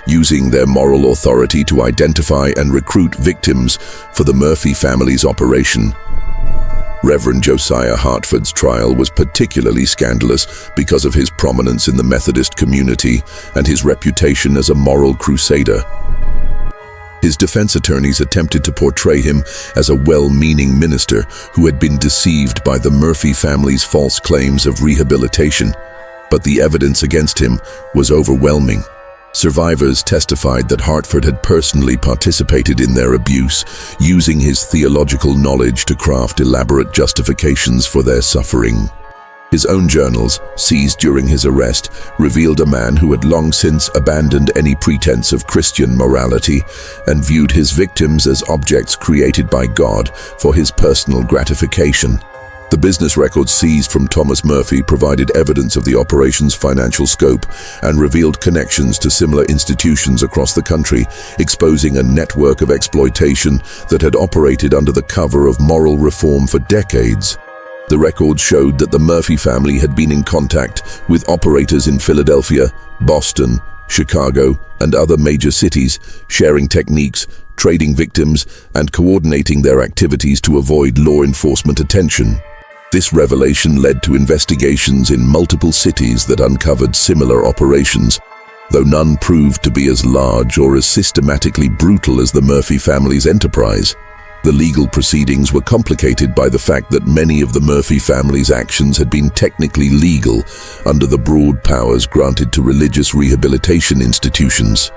using their moral authority to identify and recruit victims for the Murphy family's operation. Reverend Josiah Hartford's trial was particularly scandalous because of his prominence in the Methodist community and his reputation as a moral crusader. His defense attorneys attempted to portray him as a well-meaning minister who had been deceived by the Murphy family's false claims of rehabilitation, but the evidence against him was overwhelming. Survivors testified that Hartford had personally participated in their abuse, using his theological knowledge to craft elaborate justifications for their suffering. His own journals, seized during his arrest, revealed a man who had long since abandoned any pretense of Christian morality and viewed his victims as objects created by God for his personal gratification. The business records seized from Thomas Murphy provided evidence of the operation's financial scope and revealed connections to similar institutions across the country, exposing a network of exploitation that had operated under the cover of moral reform for decades. The records showed that the Murphy family had been in contact with operators in Philadelphia, Boston, Chicago, and other major cities, sharing techniques, trading victims, and coordinating their activities to avoid law enforcement attention. This revelation led to investigations in multiple cities that uncovered similar operations, though none proved to be as large or as systematically brutal as the Murphy family's enterprise. The legal proceedings were complicated by the fact that many of the Murphy family's actions had been technically legal under the broad powers granted to religious rehabilitation institutions.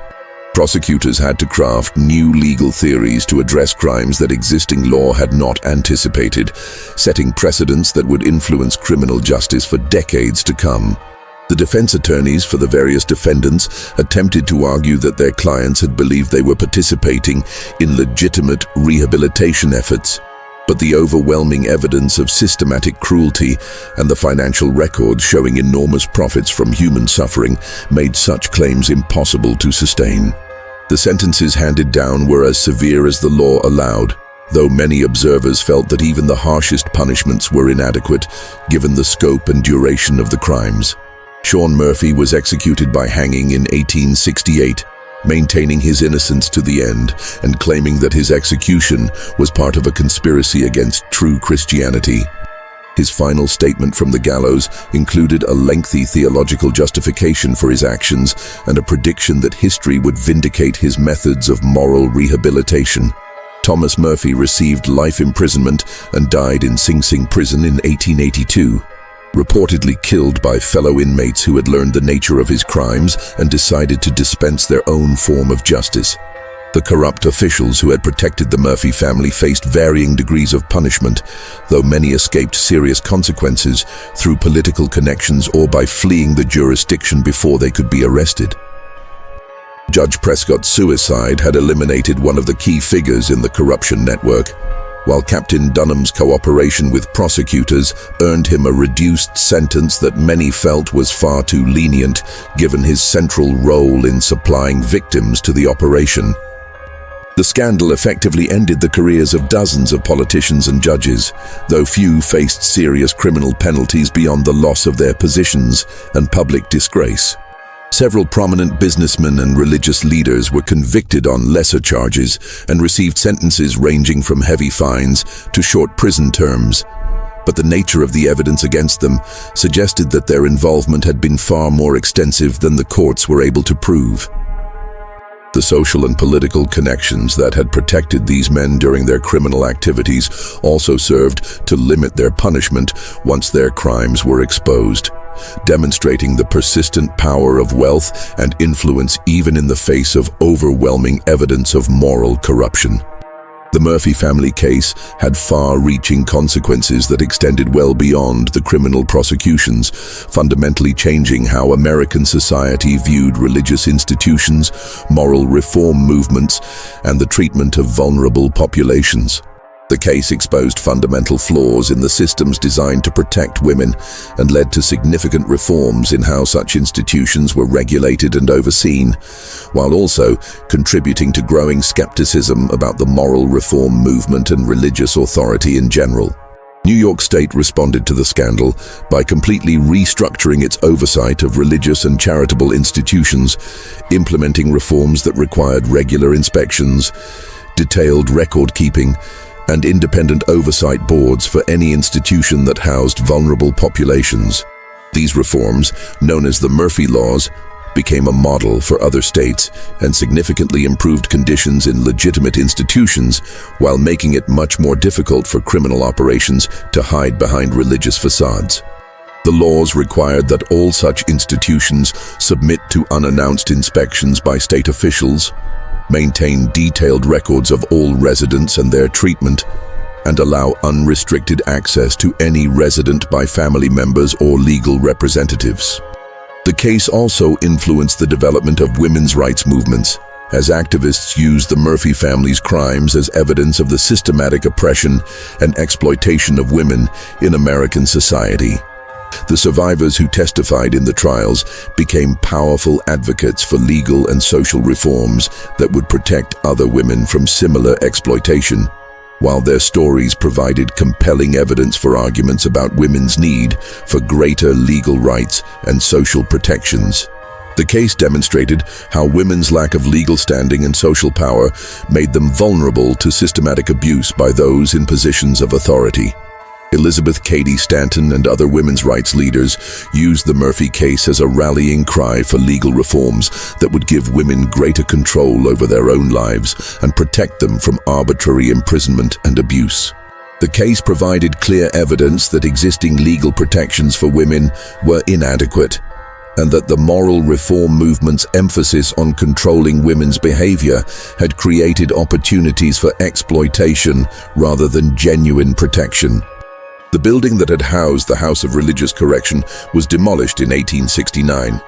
Prosecutors had to craft new legal theories to address crimes that existing law had not anticipated, setting precedents that would influence criminal justice for decades to come. The defense attorneys for the various defendants attempted to argue that their clients had believed they were participating in legitimate rehabilitation efforts, but the overwhelming evidence of systematic cruelty and the financial records showing enormous profits from human suffering made such claims impossible to sustain. The sentences handed down were as severe as the law allowed, though many observers felt that even the harshest punishments were inadequate, given the scope and duration of the crimes. Sean Murphy was executed by hanging in 1868, maintaining his innocence to the end and claiming that his execution was part of a conspiracy against true Christianity. His final statement from the gallows included a lengthy theological justification for his actions and a prediction that history would vindicate his methods of moral rehabilitation. Thomas Murphy received life imprisonment and died in Sing Sing prison in 1882. Reportedly killed by fellow inmates who had learned the nature of his crimes and decided to dispense their own form of justice. The corrupt officials who had protected the Murphy family faced varying degrees of punishment, though many escaped serious consequences through political connections or by fleeing the jurisdiction before they could be arrested. Judge Prescott's suicide had eliminated one of the key figures in the corruption network, while Captain Dunham's cooperation with prosecutors earned him a reduced sentence that many felt was far too lenient, given his central role in supplying victims to the operation. The scandal effectively ended the careers of dozens of politicians and judges, though few faced serious criminal penalties beyond the loss of their positions and public disgrace. Several prominent businessmen and religious leaders were convicted on lesser charges and received sentences ranging from heavy fines to short prison terms. But the nature of the evidence against them suggested that their involvement had been far more extensive than the courts were able to prove. The social and political connections that had protected these men during their criminal activities also served to limit their punishment once their crimes were exposed, demonstrating the persistent power of wealth and influence even in the face of overwhelming evidence of moral corruption. The Murphy family case had far-reaching consequences that extended well beyond the criminal prosecutions, fundamentally changing how American society viewed religious institutions, moral reform movements, and the treatment of vulnerable populations. The case exposed fundamental flaws in the systems designed to protect women and led to significant reforms in how such institutions were regulated and overseen, while also contributing to growing skepticism about the moral reform movement and religious authority in general. New York State responded to the scandal by completely restructuring its oversight of religious and charitable institutions, implementing reforms that required regular inspections, detailed record-keeping, and independent oversight boards for any institution that housed vulnerable populations. These reforms, known as the Murphy Laws, became a model for other states and significantly improved conditions in legitimate institutions while making it much more difficult for criminal operations to hide behind religious facades. The laws required that all such institutions submit to unannounced inspections by state officials, maintain detailed records of all residents and their treatment, and allow unrestricted access to any resident by family members or legal representatives. The case also influenced the development of women's rights movements, as activists used the Murphy family's crimes as evidence of the systematic oppression and exploitation of women in American society. The survivors who testified in the trials became powerful advocates for legal and social reforms that would protect other women from similar exploitation, while their stories provided compelling evidence for arguments about women's need for greater legal rights and social protections. The case demonstrated how women's lack of legal standing and social power made them vulnerable to systematic abuse by those in positions of authority. Elizabeth Cady Stanton and other women's rights leaders used the Murphy case as a rallying cry for legal reforms that would give women greater control over their own lives and protect them from arbitrary imprisonment and abuse. The case provided clear evidence that existing legal protections for women were inadequate, and that the moral reform movement's emphasis on controlling women's behavior had created opportunities for exploitation rather than genuine protection. The building that had housed the House of Religious Correction was demolished in 1869,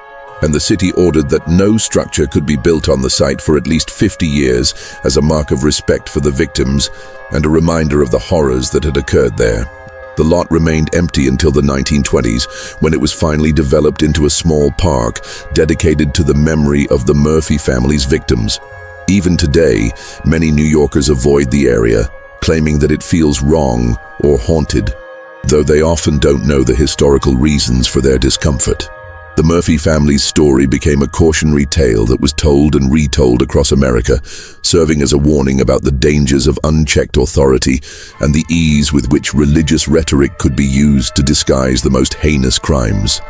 and the city ordered that no structure could be built on the site for at least 50 years as a mark of respect for the victims and a reminder of the horrors that had occurred there. The lot remained empty until the 1920s, when it was finally developed into a small park dedicated to the memory of the Murphy family's victims. Even today, many New Yorkers avoid the area, claiming that it feels wrong or haunted, though they often don't know the historical reasons for their discomfort. The Murphy family's story became a cautionary tale that was told and retold across America, serving as a warning about the dangers of unchecked authority and the ease with which religious rhetoric could be used to disguise the most heinous crimes.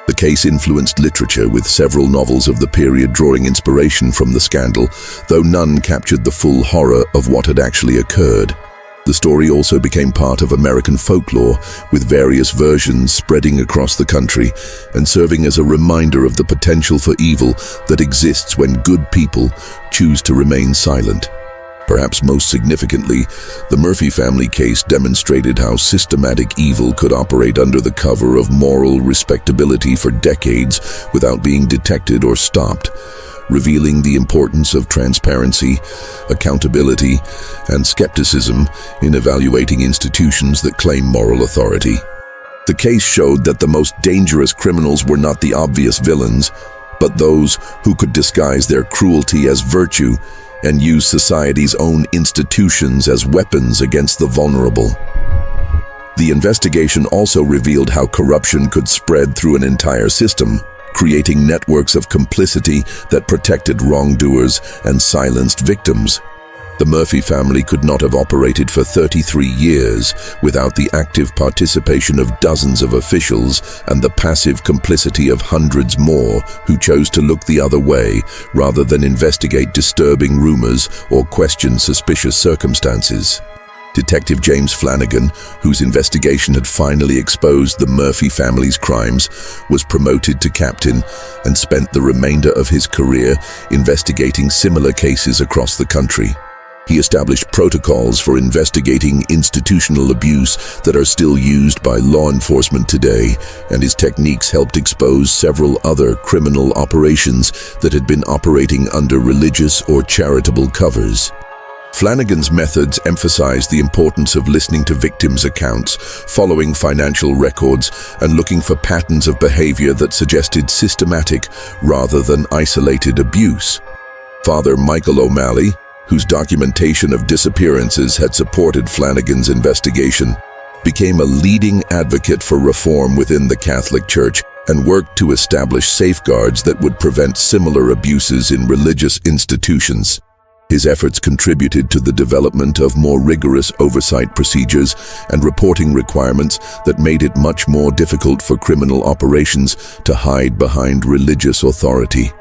The case influenced literature, with several novels of the period drawing inspiration from the scandal, though none captured the full horror of what had actually occurred. The story also became part of American folklore, with various versions spreading across the country and serving as a reminder of the potential for evil that exists when good people choose to remain silent. Perhaps most significantly, the Murphy family case demonstrated how systematic evil could operate under the cover of moral respectability for decades without being detected or stopped, revealing the importance of transparency, accountability, and skepticism in evaluating institutions that claim moral authority. The case showed that the most dangerous criminals were not the obvious villains, but those who could disguise their cruelty as virtue and use society's own institutions as weapons against the vulnerable. The investigation also revealed how corruption could spread through an entire system, creating networks of complicity that protected wrongdoers and silenced victims. The Murphy family could not have operated for 33 years without the active participation of dozens of officials and the passive complicity of hundreds more who chose to look the other way rather than investigate disturbing rumors or question suspicious circumstances. Detective James Flanagan, whose investigation had finally exposed the Murphy family's crimes, was promoted to captain and spent the remainder of his career investigating similar cases across the country. He established protocols for investigating institutional abuse that are still used by law enforcement today, and his techniques helped expose several other criminal operations that had been operating under religious or charitable covers. Flanagan's methods emphasized the importance of listening to victims' accounts, following financial records, and looking for patterns of behavior that suggested systematic rather than isolated abuse. Father Michael O'Malley, whose documentation of disappearances had supported Flanagan's investigation, became a leading advocate for reform within the Catholic Church and worked to establish safeguards that would prevent similar abuses in religious institutions. His efforts contributed to the development of more rigorous oversight procedures and reporting requirements that made it much more difficult for criminal operations to hide behind religious authority.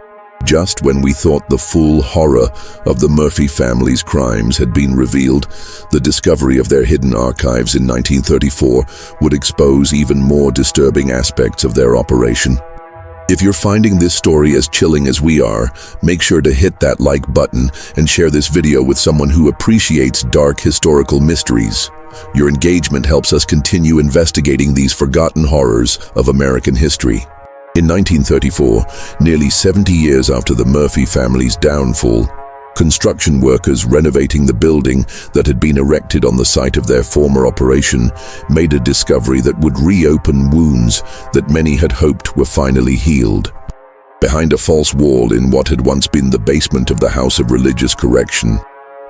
Just when we thought the full horror of the Murphy family's crimes had been revealed, the discovery of their hidden archives in 1934 would expose even more disturbing aspects of their operation. If you're finding this story as chilling as we are, make sure to hit that like button and share this video with someone who appreciates dark historical mysteries. Your engagement helps us continue investigating these forgotten horrors of American history. In 1934, nearly 70 years after the Murphy family's downfall, construction workers renovating the building that had been erected on the site of their former operation made a discovery that would reopen wounds that many had hoped were finally healed. Behind a false wall in what had once been the basement of the House of Religious Correction,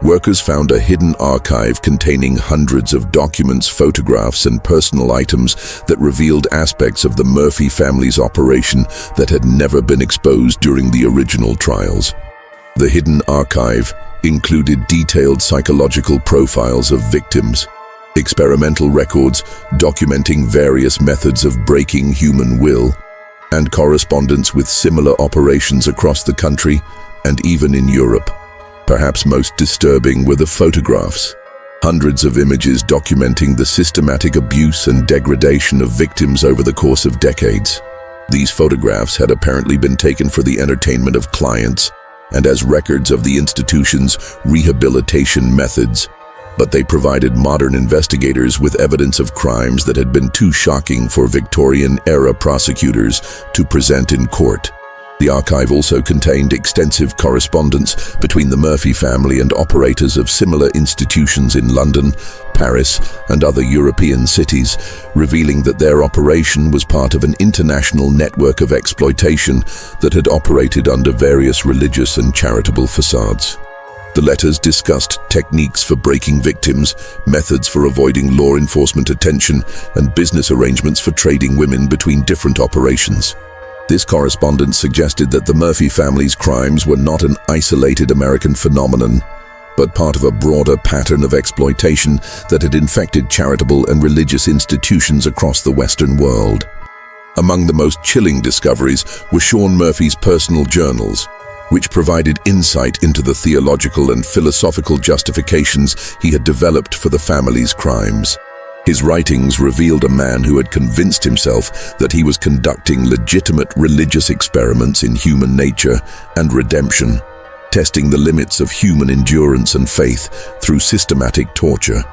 workers found a hidden archive containing hundreds of documents, photographs, and personal items that revealed aspects of the Murphy family's operation that had never been exposed during the original trials. The hidden archive included detailed psychological profiles of victims, experimental records documenting various methods of breaking human will, and correspondence with similar operations across the country and even in Europe. Perhaps most disturbing were the photographs. Hundreds of images documenting the systematic abuse and degradation of victims over the course of decades. These photographs had apparently been taken for the entertainment of clients and as records of the institution's rehabilitation methods, but they provided modern investigators with evidence of crimes that had been too shocking for Victorian-era prosecutors to present in court. The archive also contained extensive correspondence between the Murphy family and operators of similar institutions in London, Paris, and other European cities, revealing that their operation was part of an international network of exploitation that had operated under various religious and charitable facades. The letters discussed techniques for breaking victims, methods for avoiding law enforcement attention, and business arrangements for trading women between different operations. This correspondence suggested that the Murphy family's crimes were not an isolated American phenomenon, but part of a broader pattern of exploitation that had infected charitable and religious institutions across the Western world. Among the most chilling discoveries were Sean Murphy's personal journals, which provided insight into the theological and philosophical justifications he had developed for the family's crimes. His writings revealed a man who had convinced himself that he was conducting legitimate religious experiments in human nature and redemption, testing the limits of human endurance and faith through systematic torture.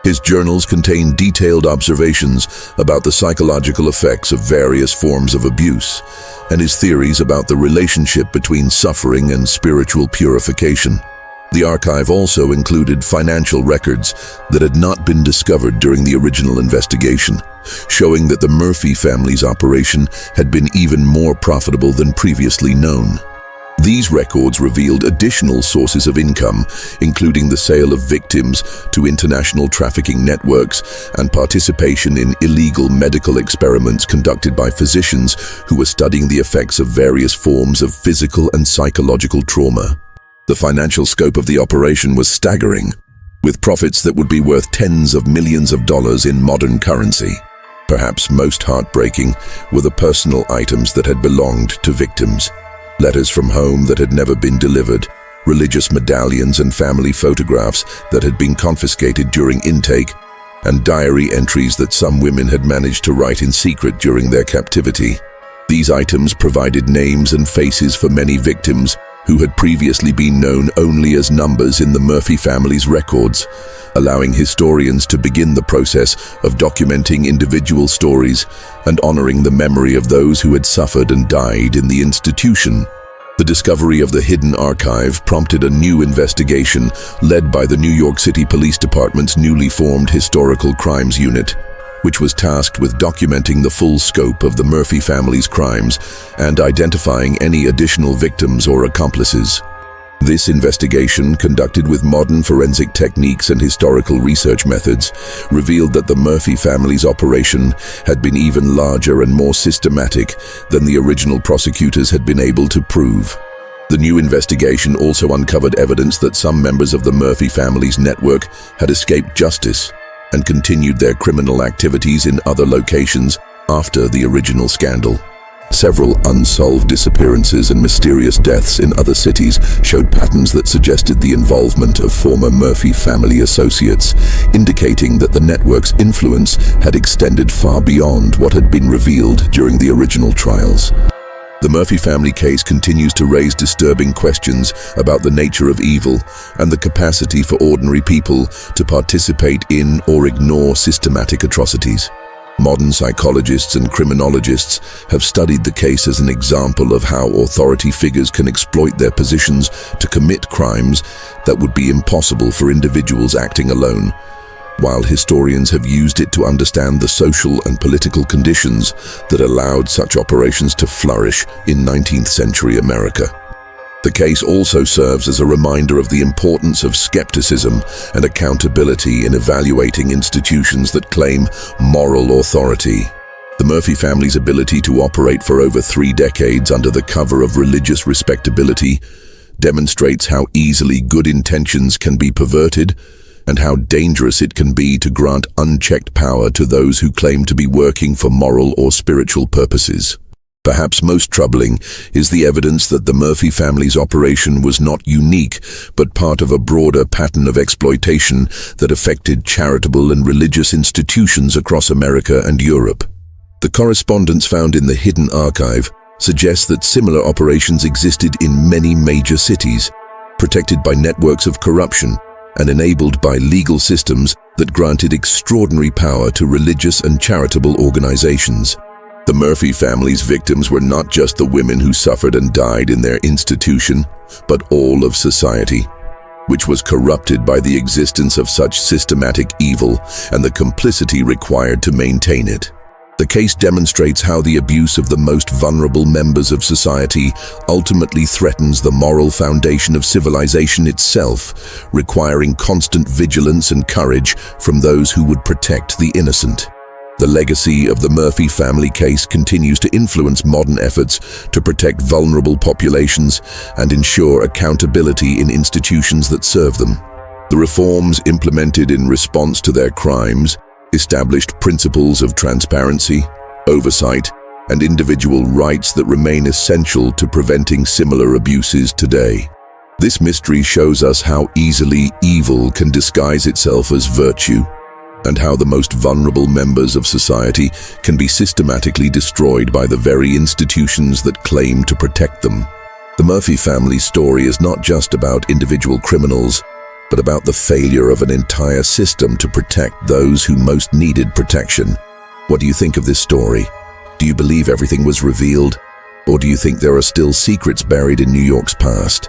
His journals contain detailed observations about the psychological effects of various forms of abuse, and his theories about the relationship between suffering and spiritual purification. The archive also included financial records that had not been discovered during the original investigation, showing that the Murphy family's operation had been even more profitable than previously known. These records revealed additional sources of income, including the sale of victims to international trafficking networks and participation in illegal medical experiments conducted by physicians who were studying the effects of various forms of physical and psychological trauma. The financial scope of the operation was staggering, with profits that would be worth tens of millions of dollars in modern currency. Perhaps most heartbreaking were the personal items that had belonged to victims. Letters from home that had never been delivered, religious medallions and family photographs that had been confiscated during intake, and diary entries that some women had managed to write in secret during their captivity. These items provided names and faces for many victims who had previously been known only as numbers in the Murphy family's records, allowing historians to begin the process of documenting individual stories and honoring the memory of those who had suffered and died in the institution. The discovery of the hidden archive prompted a new investigation led by the New York City Police Department's newly formed Historical Crimes Unit, which was tasked with documenting the full scope of the Murphy family's crimes and identifying any additional victims or accomplices. This investigation, conducted with modern forensic techniques and historical research methods, revealed that the Murphy family's operation had been even larger and more systematic than the original prosecutors had been able to prove. The new investigation also uncovered evidence that some members of the Murphy family's network had escaped justice and continued their criminal activities in other locations after the original scandal. Several unsolved disappearances and mysterious deaths in other cities showed patterns that suggested the involvement of former Murphy family associates, indicating that the network's influence had extended far beyond what had been revealed during the original trials. The Murphy family case continues to raise disturbing questions about the nature of evil and the capacity for ordinary people to participate in or ignore systematic atrocities. Modern psychologists and criminologists have studied the case as an example of how authority figures can exploit their positions to commit crimes that would be impossible for individuals acting alone, while historians have used it to understand the social and political conditions that allowed such operations to flourish in 19th century America. The case also serves as a reminder of the importance of skepticism and accountability in evaluating institutions that claim moral authority. The Murphy family's ability to operate for over 3 decades under the cover of religious respectability demonstrates how easily good intentions can be perverted and how dangerous it can be to grant unchecked power to those who claim to be working for moral or spiritual purposes. Perhaps most troubling is the evidence that the Murphy family's operation was not unique, but part of a broader pattern of exploitation that affected charitable and religious institutions across America and Europe. The correspondence found in the hidden archive suggests that similar operations existed in many major cities, protected by networks of corruption and enabled by legal systems that granted extraordinary power to religious and charitable organizations. The Murphy family's victims were not just the women who suffered and died in their institution, but all of society, which was corrupted by the existence of such systematic evil and the complicity required to maintain it. The case demonstrates how the abuse of the most vulnerable members of society ultimately threatens the moral foundation of civilization itself, requiring constant vigilance and courage from those who would protect the innocent. The legacy of the Murphy family case continues to influence modern efforts to protect vulnerable populations and ensure accountability in institutions that serve them. The reforms implemented in response to their crimes established principles of transparency, oversight, and individual rights that remain essential to preventing similar abuses today. This mystery shows us how easily evil can disguise itself as virtue, and how the most vulnerable members of society can be systematically destroyed by the very institutions that claim to protect them. The Murphy family story is not just about individual criminals, but about the failure of an entire system to protect those who most needed protection. What do you think of this story? Do you believe everything was revealed? Or do you think there are still secrets buried in New York's past?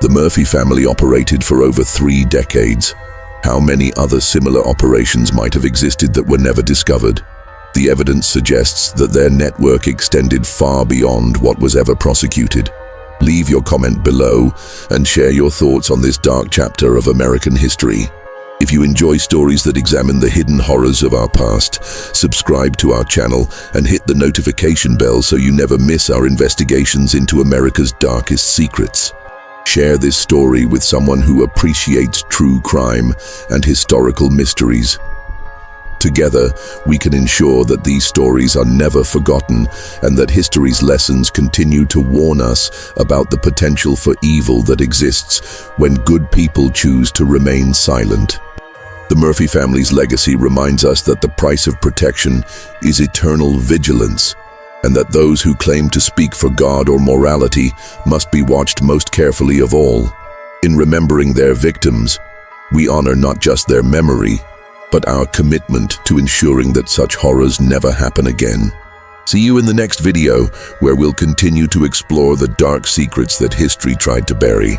The Murphy family operated for over 3 decades. How many other similar operations might have existed that were never discovered? The evidence suggests that their network extended far beyond what was ever prosecuted. Leave your comment below and share your thoughts on this dark chapter of American history. If you enjoy stories that examine the hidden horrors of our past, subscribe to our channel and hit the notification bell so you never miss our investigations into America's darkest secrets. Share this story with someone who appreciates true crime and historical mysteries. Together, we can ensure that these stories are never forgotten and that history's lessons continue to warn us about the potential for evil that exists when good people choose to remain silent. The Murphy family's legacy reminds us that the price of protection is eternal vigilance, and that those who claim to speak for God or morality must be watched most carefully of all. In remembering their victims, we honor not just their memory, but our commitment to ensuring that such horrors never happen again. See you in the next video, where we'll continue to explore the dark secrets that history tried to bury.